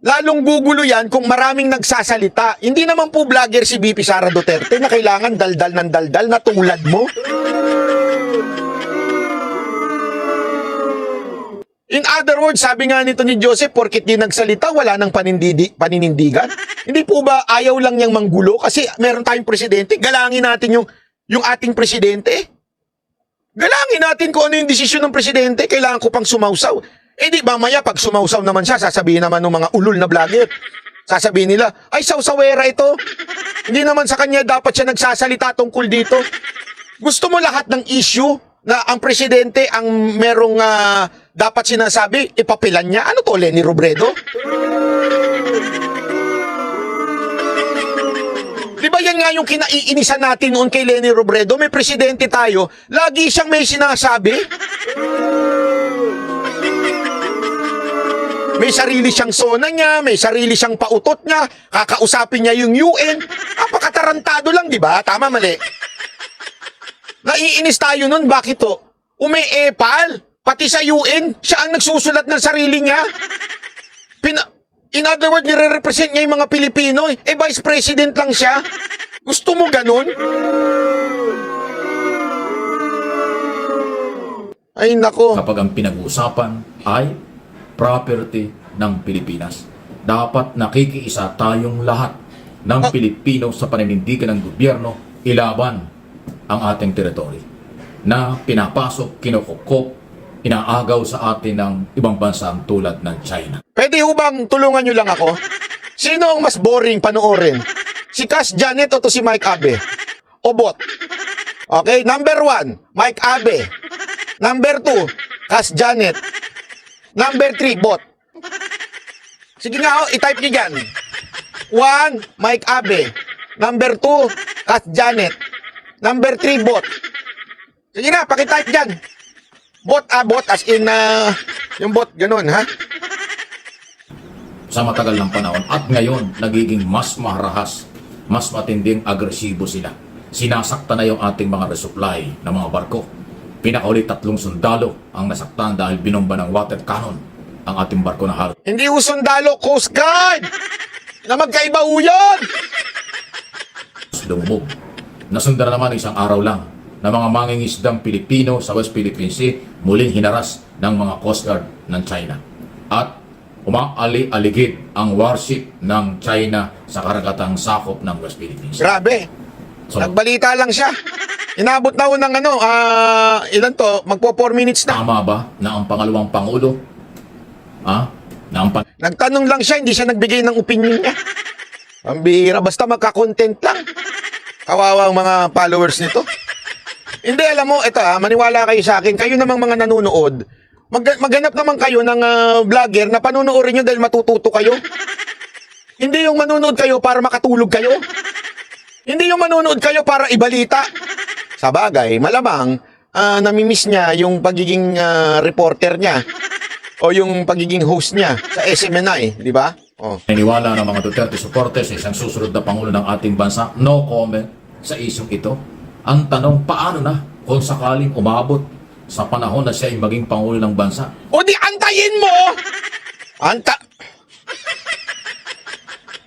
lalong gugulo yan kung maraming nagsasalita. Hindi naman po vlogger si VP Sara Duterte na kailangan daldal ng daldal na tulad mo. In other words, sabi nga nito ni Joseph, porkit di nagsalita, wala nang paninindigan. Hindi po ba ayaw lang niyang manggulo? Kasi meron tayong presidente, galangin natin yung ating presidente. Galangin natin kung ano yung desisyon ng presidente, kailangan ko pang sumausaw. Di mamaya pag sumausaw naman siya, sasabihin naman ng mga ulul na vlogger. Sasabihin nila, ay sausawera ito. Hindi naman sa kanya dapat siya nagsasalita tungkol dito. Gusto mo lahat ng issue na ang presidente ang merong dapat sinasabi, ipapilan niya? Ano to, Leni Robredo? Di ba yan nga yung kinaiinisan natin noon kay Leni Robredo? May presidente tayo, lagi siyang may sinasabi. May sarili siyang SONA niya, may sarili siyang pautot niya, kakausapin niya yung UN. Napakatarantado lang, di ba? Tama, mali. Naiinis tayo nun, bakit to? Umeepal, pati sa UN, siya ang nagsusulat ng sarili niya. In other words, nire-represent niya yung mga Pilipino. Vice President lang siya. Gusto mo ganun? Ay, nako. Kapag ang pinag-uusapan ay property ng Pilipinas, dapat nakikiisa tayong lahat ng Pilipino sa paninindigan ng gobyerno ilaban ang ating teritoryo na pinapasok, kinukukop, inaagaw sa atin ng ibang bansa tulad ng China. Pwede ho bang tulungan nyo lang ako? Sino ang mas boring panoorin? Si Cass Janet o to si Mike Abe? O bot? Okay, number 1, Mike Abe. Number 2, Cass Janet. Number 3, bot. Sige nga, i-type nyo dyan. 1, Mike Abe. Number 2, Cass Janet. Number 3, bot. Sige na, pakitype dyan. Bot, bot, as in, yung bot, ganun, ha? Sa matagal ng panahon at ngayon nagiging mas marahas, mas matinding agresibo sila. Sinasaktan na yung ating mga resupply ng mga barko. Pinakauli 3 sundalo ang nasaktan dahil binomba ng water cannon ang ating barko na halos Hindi usundalo, Coast Guard! Na magkaiba ho yun! lumubog. Nasundan na naman isang araw lang na mga mangingisdang Pilipino sa West Philippine Sea muling hinaras ng mga Coast Guard ng China. At umaali-aligid ang warship ng China sa karagatang sakop ng West Philippines. Grabe. So, Nagbalita lang siya. Inabot na ho ng ilan to? Magpo 4 minutes na. tama ba na ang pangalawang Pangulo Nagtanong lang siya, hindi siya nagbigay ng opinion niya. Ang bihira, basta magka-content lang. Kawawa ang mga followers nito. Hindi, alam mo, ito maniwala kayo sa akin. Kayo namang mga nanonood, maghanap naman kayo ng vlogger na panunuorin nyo dahil matututo kayo. Hindi yung manonood kayo para makatulog kayo. Hindi yung manonood kayo para ibalita. Sa bagay, malamang namimiss niya yung pagiging reporter niya o yung pagiging host niya sa SMNI, di ba? Oh. Naniniwala ng mga Duterte supporters sa isang susunod na Pangulo ng ating bansa. No comment sa isyong ito. Ang tanong, paano na kung sakaling umabot sa panahon na siya ay maging Pangulo ng bansa? O di antayin mo!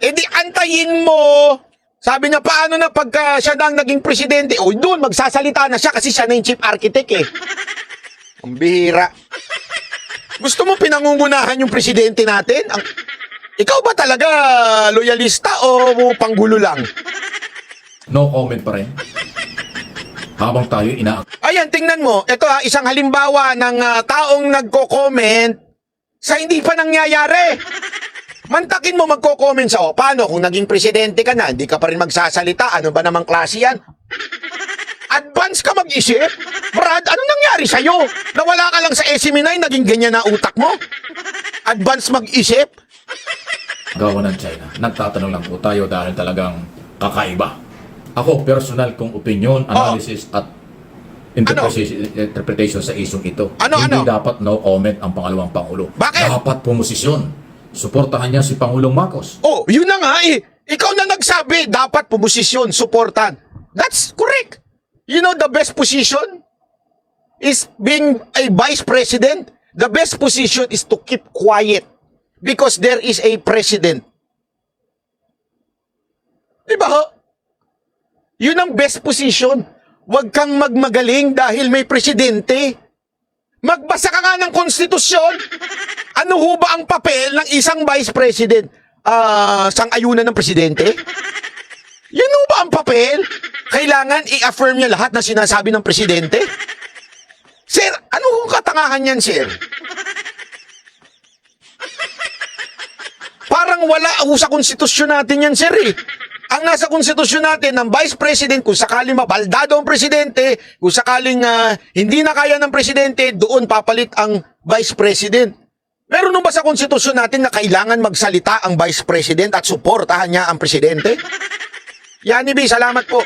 Di antayin mo! Sabi niya, paano na pagka siya na ang naging presidente? O doon, magsasalita na siya kasi siya na yung chief architect eh. Ang bihira. Gusto mo pinangungunahan yung presidente natin? Ikaw ba talaga loyalista o panggulo lang? No comment pa rin. Habang tayo Ayan, tingnan mo. Ito isang halimbawa ng taong nagko-comment sa hindi pa nangyayari. Mantakin mo magko-comment sa, paano kung naging presidente ka na, hindi ka pa rin magsasalita, ano ba namang klase yan? Advance ka mag-isip? Brad, ano nangyari sa'yo? Nawala ka lang sa SMNI, naging ganyan na utak mo? Advance mag-isip? gawa ng China. Nagtatanong lang po tayo dahil talagang kakaiba. Ako, personal kong opinion, analysis at interpretation sa isyong ito. Hindi dapat no comment ang pangalawang Pangulo. Bakit? Dapat pumosisyon. Suportahan niya si Pangulong Marcos. Oh, yun na nga eh. Ikaw na nagsabi, dapat pumosisyon, suportan. That's correct. You know, the best position is being a vice president. The best position is to keep quiet because there is a president. Diba ho? Yun ang best position. Huwag kang magmagaling dahil may presidente. Magbasa ka nga ng konstitusyon. Ano ho ba ang papel ng isang vice president? Sang-ayunan ng presidente? Yun ho ba ang papel? Kailangan i-affirm niya lahat na sinasabi ng presidente? Sir, ano hong katangahan yan, sir? Parang wala ho sa konstitusyon natin yan, sir eh. Ang nasa konstitusyon natin ng vice president, kung sakaling mabaldado ang presidente, kung sakaling hindi na kaya ng presidente, doon papalit ang vice president. Meron ba sa konstitusyon natin na kailangan magsalita ang vice president at suportahan niya ang presidente? Yani B, salamat po.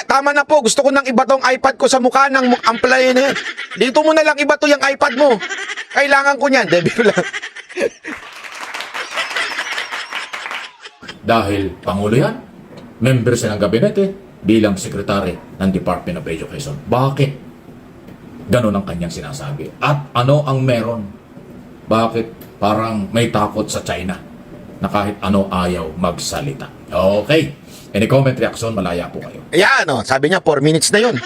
Tama na po, gusto ko nang iba tong iPad ko sa mukha ng amplay na yan. Dito mo na lang iba to yung iPad mo. Kailangan ko niyan, Debbie lang. Dahil Pangulo yan, member siya ng gabinete bilang sekretary ng Department of Education. Bakit? Ganon ang kanyang sinasabi. At ano ang meron? Bakit parang may takot sa China na kahit ano ayaw magsalita? Okay. Any comment, reaction, malaya po kayo. Ayan, sabi niya 4 minutes na yun.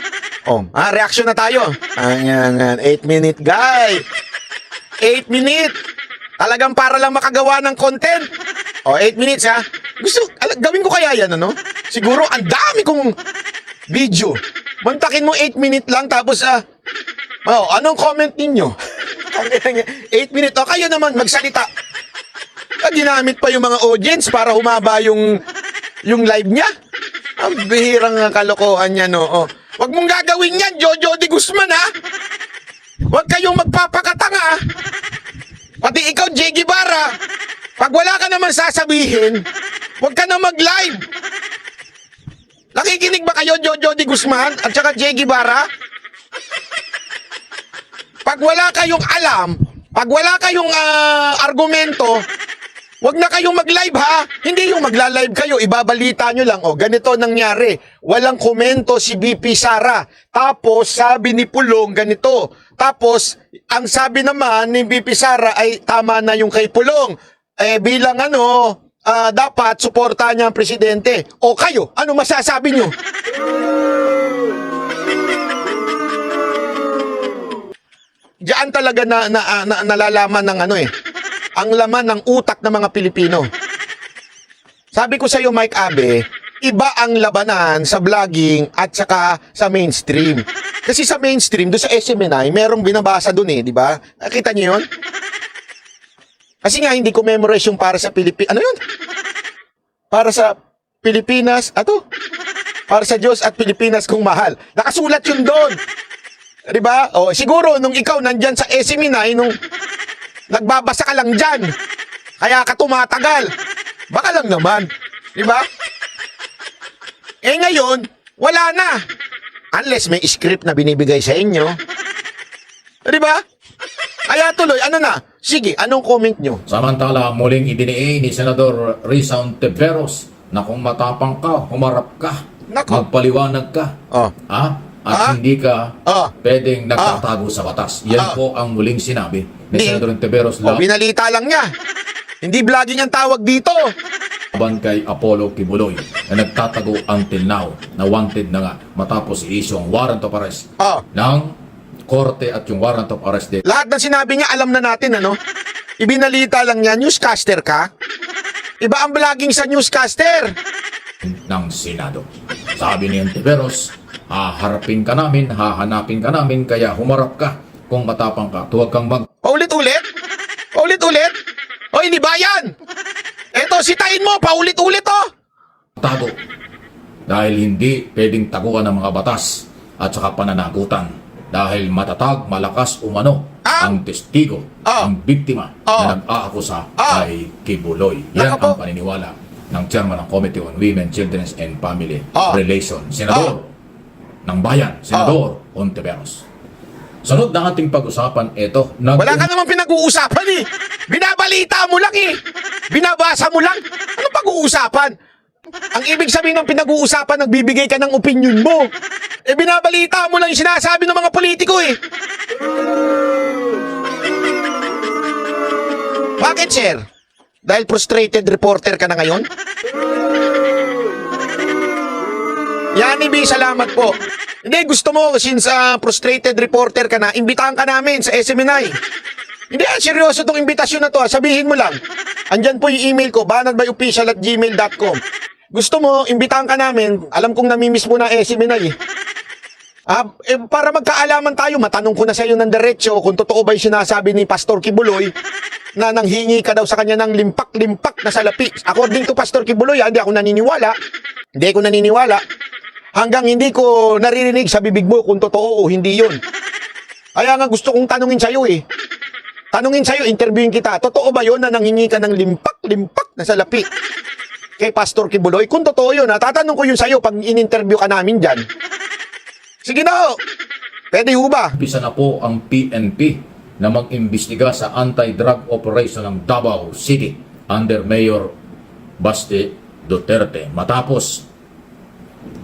Reaction na tayo. Ayan, 8-minute guy. 8 minute. Talagang para lang makagawa ng content. 8 minutes ha. Gawin ko kaya yan, ano? Siguro, ang dami kong video. Mantakin mo 8 minute lang, tapos, anong comment ninyo? 8 minute. Kayo naman, magsalita. Ginamit pa yung mga audience para humaba yung live niya. Ang bihirang kalokohan niya, no? Huwag mong gagawin yan, Jojo de Guzman, ha? Huwag kayong magpapakatanga, ha? Pati ikaw, J. Guevara, pag wala ka naman sasabihin, huwag ka na mag-live. Nakikinig ba kayo, Jojo de Guzman at saka J. Guevara? Pag wala kayong alam, pag wala kayong argumento, huwag na kayong mag-live, ha? Hindi yung magla-live kayo, ibabalita nyo lang, ganito nangyari. Walang komento si BP Sara. Tapos, sabi ni Pulong, ganito. Tapos, ang sabi naman ni BP Sara ay tama na yung kay Pulong. Bilang dapat suportahan niya ang presidente. Kayo, ano masasabi nyo? Diyan talaga nalalaman ng ang laman ng utak ng mga Pilipino. Sabi ko sa iyo, Mike Abe, iba ang labanan sa vlogging at saka sa mainstream. Kasi sa mainstream, doon sa SMNI, merong binabasa doon di ba? Nakita niyo yun? Kasi nga, hindi ko memorize yung para sa Pilipinas. Ano yun? Para sa Pilipinas, para sa Diyos at Pilipinas kung mahal. Nakasulat yun doon. Di ba? Siguro, nung ikaw nandyan sa SMNI, nung nagbabasa ka lang dyan, kaya ka tumatagal. Baka lang naman. Di ba? Ngayon, wala na. Unless may script na binibigay sa inyo. Di ba? Kaya tuloy, Sige, anong comment nyo? Samantala, muling idiniin ni Senador Risa Ontiveros na kung matapang ka, humarap ka, magpaliwanag ka, at hindi ka pwedeng nagtatago sa batas. Yan po ang muling sinabi ni Senador Ontiveros binalita lang niya. Hindi vlogging ang tawag dito. laban kay Apollo Kibuloy na nagtatago until now na wanted na nga matapos i-issue ang warrant of arrest ng korte at yung warrant of arrest din Lahat ng sinabi niya, alam na natin, Ibinalita lang niya. Newscaster ka? Iba ang vlogging sa newscaster. ng Senado. Sabi ni Ontiveros, hahanapin ka namin, kaya humarap ka kung matapang ka. Huwag kang Paulit-ulit? Paulit-ulit? Hindi ba yan? Eto, sitahin mo, paulit-ulit, tago. Dahil hindi pwedeng taguan ng mga batas at saka pananagutan. Dahil matatag, malakas umano ang testigo, ang biktima na nag-aakusa ay Kibuloy. Yan ang paniniwala ng chairman ng Committee on Women, Children and Family Relations, Senador ng Bayan, Senador Ontiveros. Sunod na ating pag-usapan, wala ka naman pinag-uusapan Binabalita mo lang Binabasa mo lang. Ano pag-uusapan? Ang ibig sabihin ng pinag-uusapan, nagbibigay ka ng opinion mo. Binabalita mo lang yung sinasabi ng mga politiko Bakit, sir? Dahil frustrated reporter ka na ngayon? Yani B, salamat po. Hindi, gusto mo, since frustrated reporter ka na, imbitahan ka namin sa SMNI. Hindi, seryoso tong imbitasyon na to. Sabihin mo lang. Andyan po yung email ko, banatbyofficial@gmail.com. Gusto mo, imbitahan ka namin. Alam kong namimiss mo na SMNI. Para magkaalaman tayo, matanong ko na sa iyo ng diretsyo kung totoo ba yung sinasabi ni Pastor Kibuloy na nanghingi ka daw sa kanya ng limpak-limpak na salapi. According to Pastor Kibuloy, hindi ako naniniwala. Hanggang hindi ko naririnig sa bibig mo kung totoo o hindi yun. Kaya nga gusto kong tanungin sa'yo interviewin kita. Totoo ba yun na nanghingi ka ng limpak-limpak na salapi kay Pastor Kibuloy? Kung totoo yun, tatanong ko yun sa'yo pag in-interview ka namin dyan. Sige na, pwede ho ba? Umpisa na po ang PNP na mag-imbestiga sa anti-drug operation ng Davao City under Mayor Basti Duterte matapos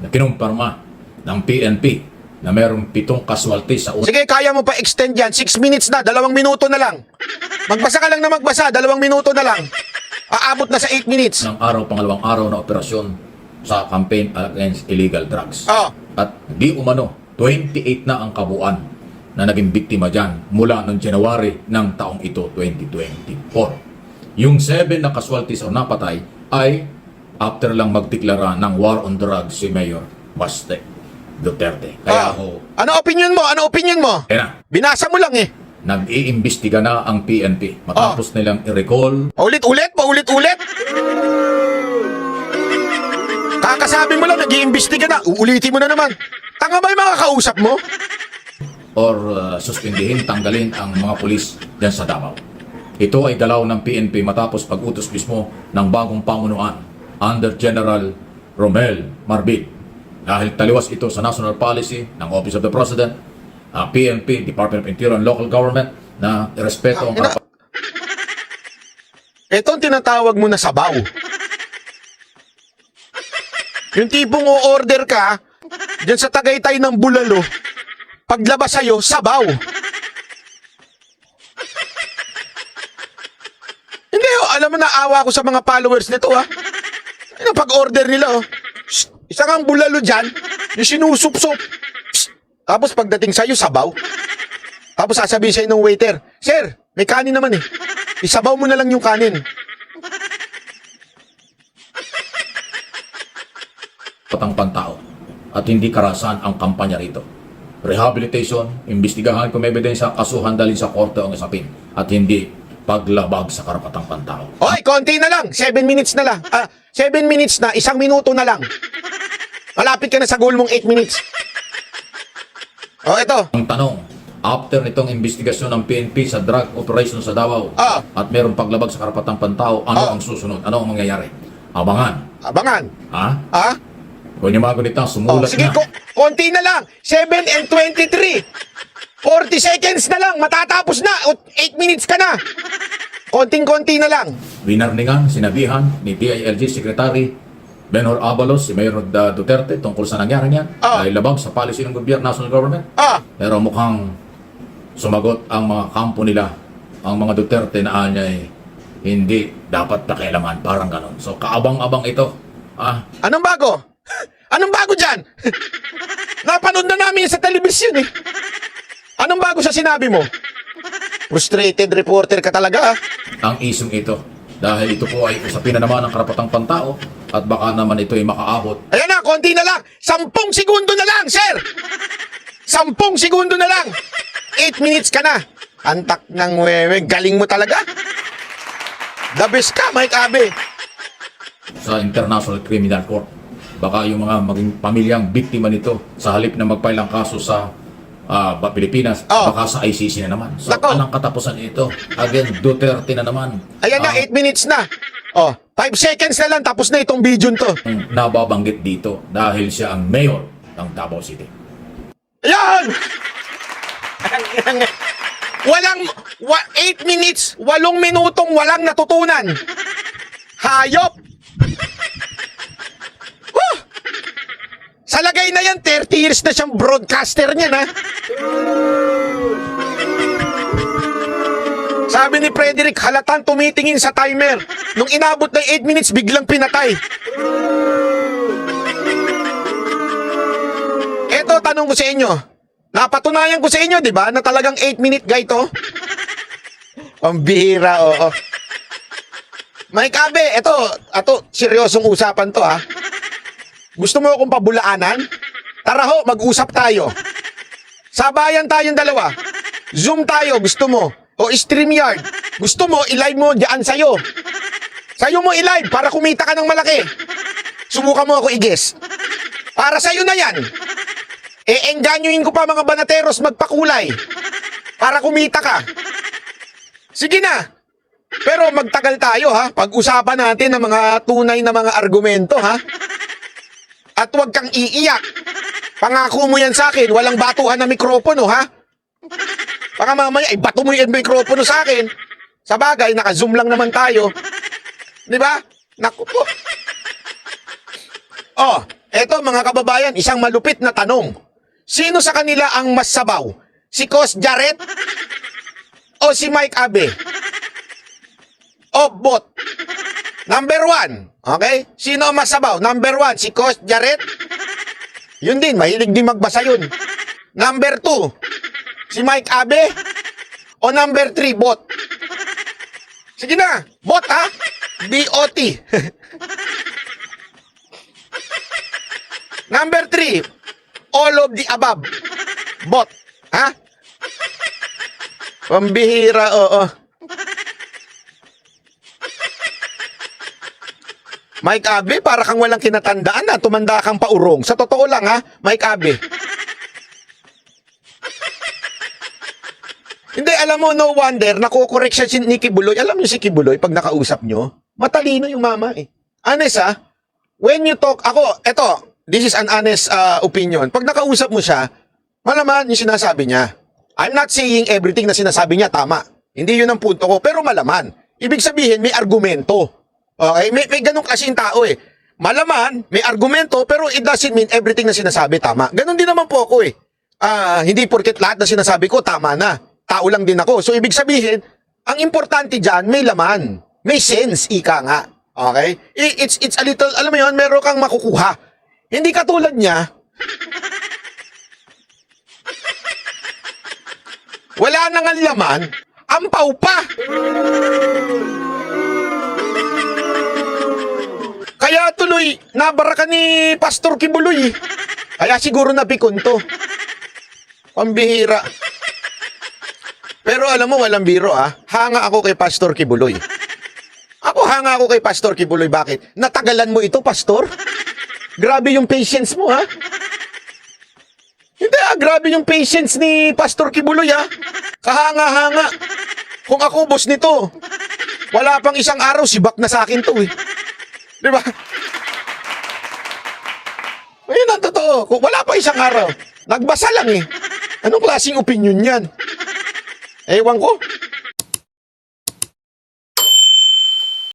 na kinumpirma ng PNP na mayroong 7 casualty sa Sige, kaya mo pa extend yan. 6 minutes na, 2 minuto na lang. Magbasa ka lang na magbasa, 2 minuto na lang. Aabot na sa 8 minutes. ng pangalawang araw na operasyon sa campaign against illegal drugs. Oh. At di umano, 28 na ang kabuuan na naging biktima dyan mula noong January ng taong ito, 2024. Yung 7 na casualties o napatay ay after lang magdeklara ng war on drugs si Mayor Baste Duterte. Kaya Ano opinion mo? Ano opinion mo? kaya na, Binasa mo lang eh. nag-iimbestiga na ang PNP matapos nilang i-recall Paulit-ulit, paulit-ulit. Kakasabi mo lang, nag-iimbestiga na. Uulitin mo na naman. Tanga ba yung mga kausap mo? or suspindihin, tanggalin ang mga pulis dyan sa Davao. Ito ay dalaw ng PNP matapos pag-utos mismo ng bagong pamunuan under General Romel Marbid. Dahil taliwas ito sa national policy ng Office of the President, PNP, Department of Interior and Local Government na irespeto ang karapatan. Ito ang tinatawag mo na sabaw. Yung tipong o-order ka dyan sa Tagaytay ng Bulalo, paglabas sa'yo, sabaw. Hindi, alam mo, naawa ko sa mga followers nito, ha. Ano pag-order nila, oh. Psst, isang ang bulalo dyan, yung sinusup-sup. Psst, tapos pagdating sa'yo, sabaw. Tapos sasabihin sa'yo ng waiter, Sir, may kanin naman eh. Isabaw mo na lang yung kanin. Pantao at hindi karasan ang kampanya rito. Rehabilitation, imbestigahan kung may ebidensya, kasuhan dalhin sa korte ang isapin at hindi paglabag sa karapatang pantao. Hoy, konti na lang. 7 minutes na lang. 7 minutes na, 1 minuto na lang. Malapit ka na sa goal mong 8 minutes. Oh, ito. Ang tanong, after nitong investigasyon ng PNP sa drug operation sa Davao at mayroong paglabag sa karapatang pantao, ano ang susunod? Ano ang mangyayari? Abangan. Abangan. Ha? Ha? Kung yung mga ganito, Oh, sumulat sige, na. konti na lang. 7:23. 40 seconds na lang. Matatapos na. 8 minutes ka na. Konting-konti na lang. Winarningan, sinabihan ni DILG Secretary Benhur Abalos, si Mayor Duterte tungkol sa nangyari niyan dahil labag sa policy ng gobyerno, national government. Pero mukhang sumagot ang mga kampo nila, ang mga Duterte na anya ay hindi dapat pakialaman, parang ganon. So kaabang-abang ito. Anong bago? Anong bago dyan? Napanood na namin sa telebisyon eh. Anong bago sa sinabi mo? Frustrated reporter ka talaga, ah. Ang isong ito dahil ito po ay usapin na naman ng karapatang pantao at baka naman ito ay makaabot. Ayan na, konti na lang. 10 segundo na lang, sir. 10 segundo na lang. 8 minutes ka na. Antak ng wewe. Galing mo talaga. The best ka, Mike Abe. Sa International Criminal Court. Baka yung mga maging pamilyang biktima nito sa halip na mag-file ang kaso sa Pilipinas, baka sa ICC na naman. So, Nako. anong katapusan ito? Again, Duterte na naman. Ayan na, 8 minutes na. 5 seconds na lang, tapos na itong video to. Nababanggit dito dahil siya ang mayor ng Davao City. Ayan! Walang 8 minutes, 8 minutong walang natutunan. Hayop! Sa lagay na yan, 30 years na siyang broadcaster niyan, ha? Sabi ni Frederick, halatang tumitingin sa timer. Nung inabot ng 8 minutes, biglang pinatay. Eto, tanong ko sa inyo. Napatunayan ko sa inyo, di ba, na talagang 8-minute guy to? Ang bihira, oo. Mike Abe, eto, seryosong usapan to, ha? Gusto mo akong pabulaanan? Tara ho, mag-usap tayo. Sabayan tayong dalawa. Zoom tayo, gusto mo? O StreamYard. Gusto mo, i-live mo diyan sa'yo. Sa'yo mo i-live para kumita ka ng malaki. Subukan mo ako i-guess. Para sa'yo na yan. Engganyoin ko pa mga banateros magpakulay. Para kumita ka. Sige na. Pero magtagal tayo, ha? Pag-usapan natin ang mga tunay na mga argumento, ha? At huwag kang iiyak. Pangako mo yan sa akin, walang batuhan na mikropono, ha? Baka mamaya, bato mo yung mikropono sa akin. Sa bagay, naka-zoom lang naman tayo. Di ba? Naku po. Oh, eto mga kababayan, isang malupit na tanong. Sino sa kanila ang mas sabaw? Si Cos Jarrett? O si Mike Abe? O bot? Number 1, okay? Sino ang mas sabaw? Number 1, si Cos Jarrett? Yun din, mahilig din magbasa yun. Number 2, si Mike Abe? O number 3, bot? Sige na, bot ha? B-O-T. Number 3, all of the above. Bot. Ha? Pambihira, oo. Mike Abe, para kang walang kinatandaan na. Tumanda kang paurong. Sa totoo lang ha, Mike Abe. Hindi, alam mo, no wonder, nakukorek siya si Nikki Buloy. Alam niyo si Kibuloy, pag nakausap niyo, matalino yung mama eh. Honest ha, when you talk, ako, eto, this is an honest opinion. Pag nakausap mo siya, malaman yung sinasabi niya. I'm not saying everything na sinasabi niya tama. Hindi yun ang punto ko, pero malaman. Ibig sabihin, may argumento. Okay? May ganun kasi yung tao eh. Malaman, may argumento, pero it doesn't mean everything na sinasabi tama. Ganun din naman po ako eh. Hindi porket lahat na sinasabi ko tama na. Tao lang din ako. So, ibig sabihin, ang importante dyan, may laman. May sense, ika nga. Okay? It's a little, alam mo yun, meron kang makukuha. Hindi katulad niya. Wala nang ang laman, ampaw pa. Kaya tuloy, nabara ka ni Pastor Kibuloy. Kaya siguro napikon to. Pambihira. Pero alam mo, walang biro hanga ako kay Pastor Kibuloy. Hanga ako kay Pastor Kibuloy. Bakit? Natagalan mo ito, Pastor? Grabe yung patience mo, ha? Hindi, grabe yung patience ni Pastor Kibuloy, ha? Kahanga-hanga. Kung ako boss nito, wala pang isang araw, sibak na sa akin to, eh. Di ba? Ayun ang totoo. Kung wala pa isang araw, nagbasa lang, eh. Anong klaseng opinion yan? Ewan ko.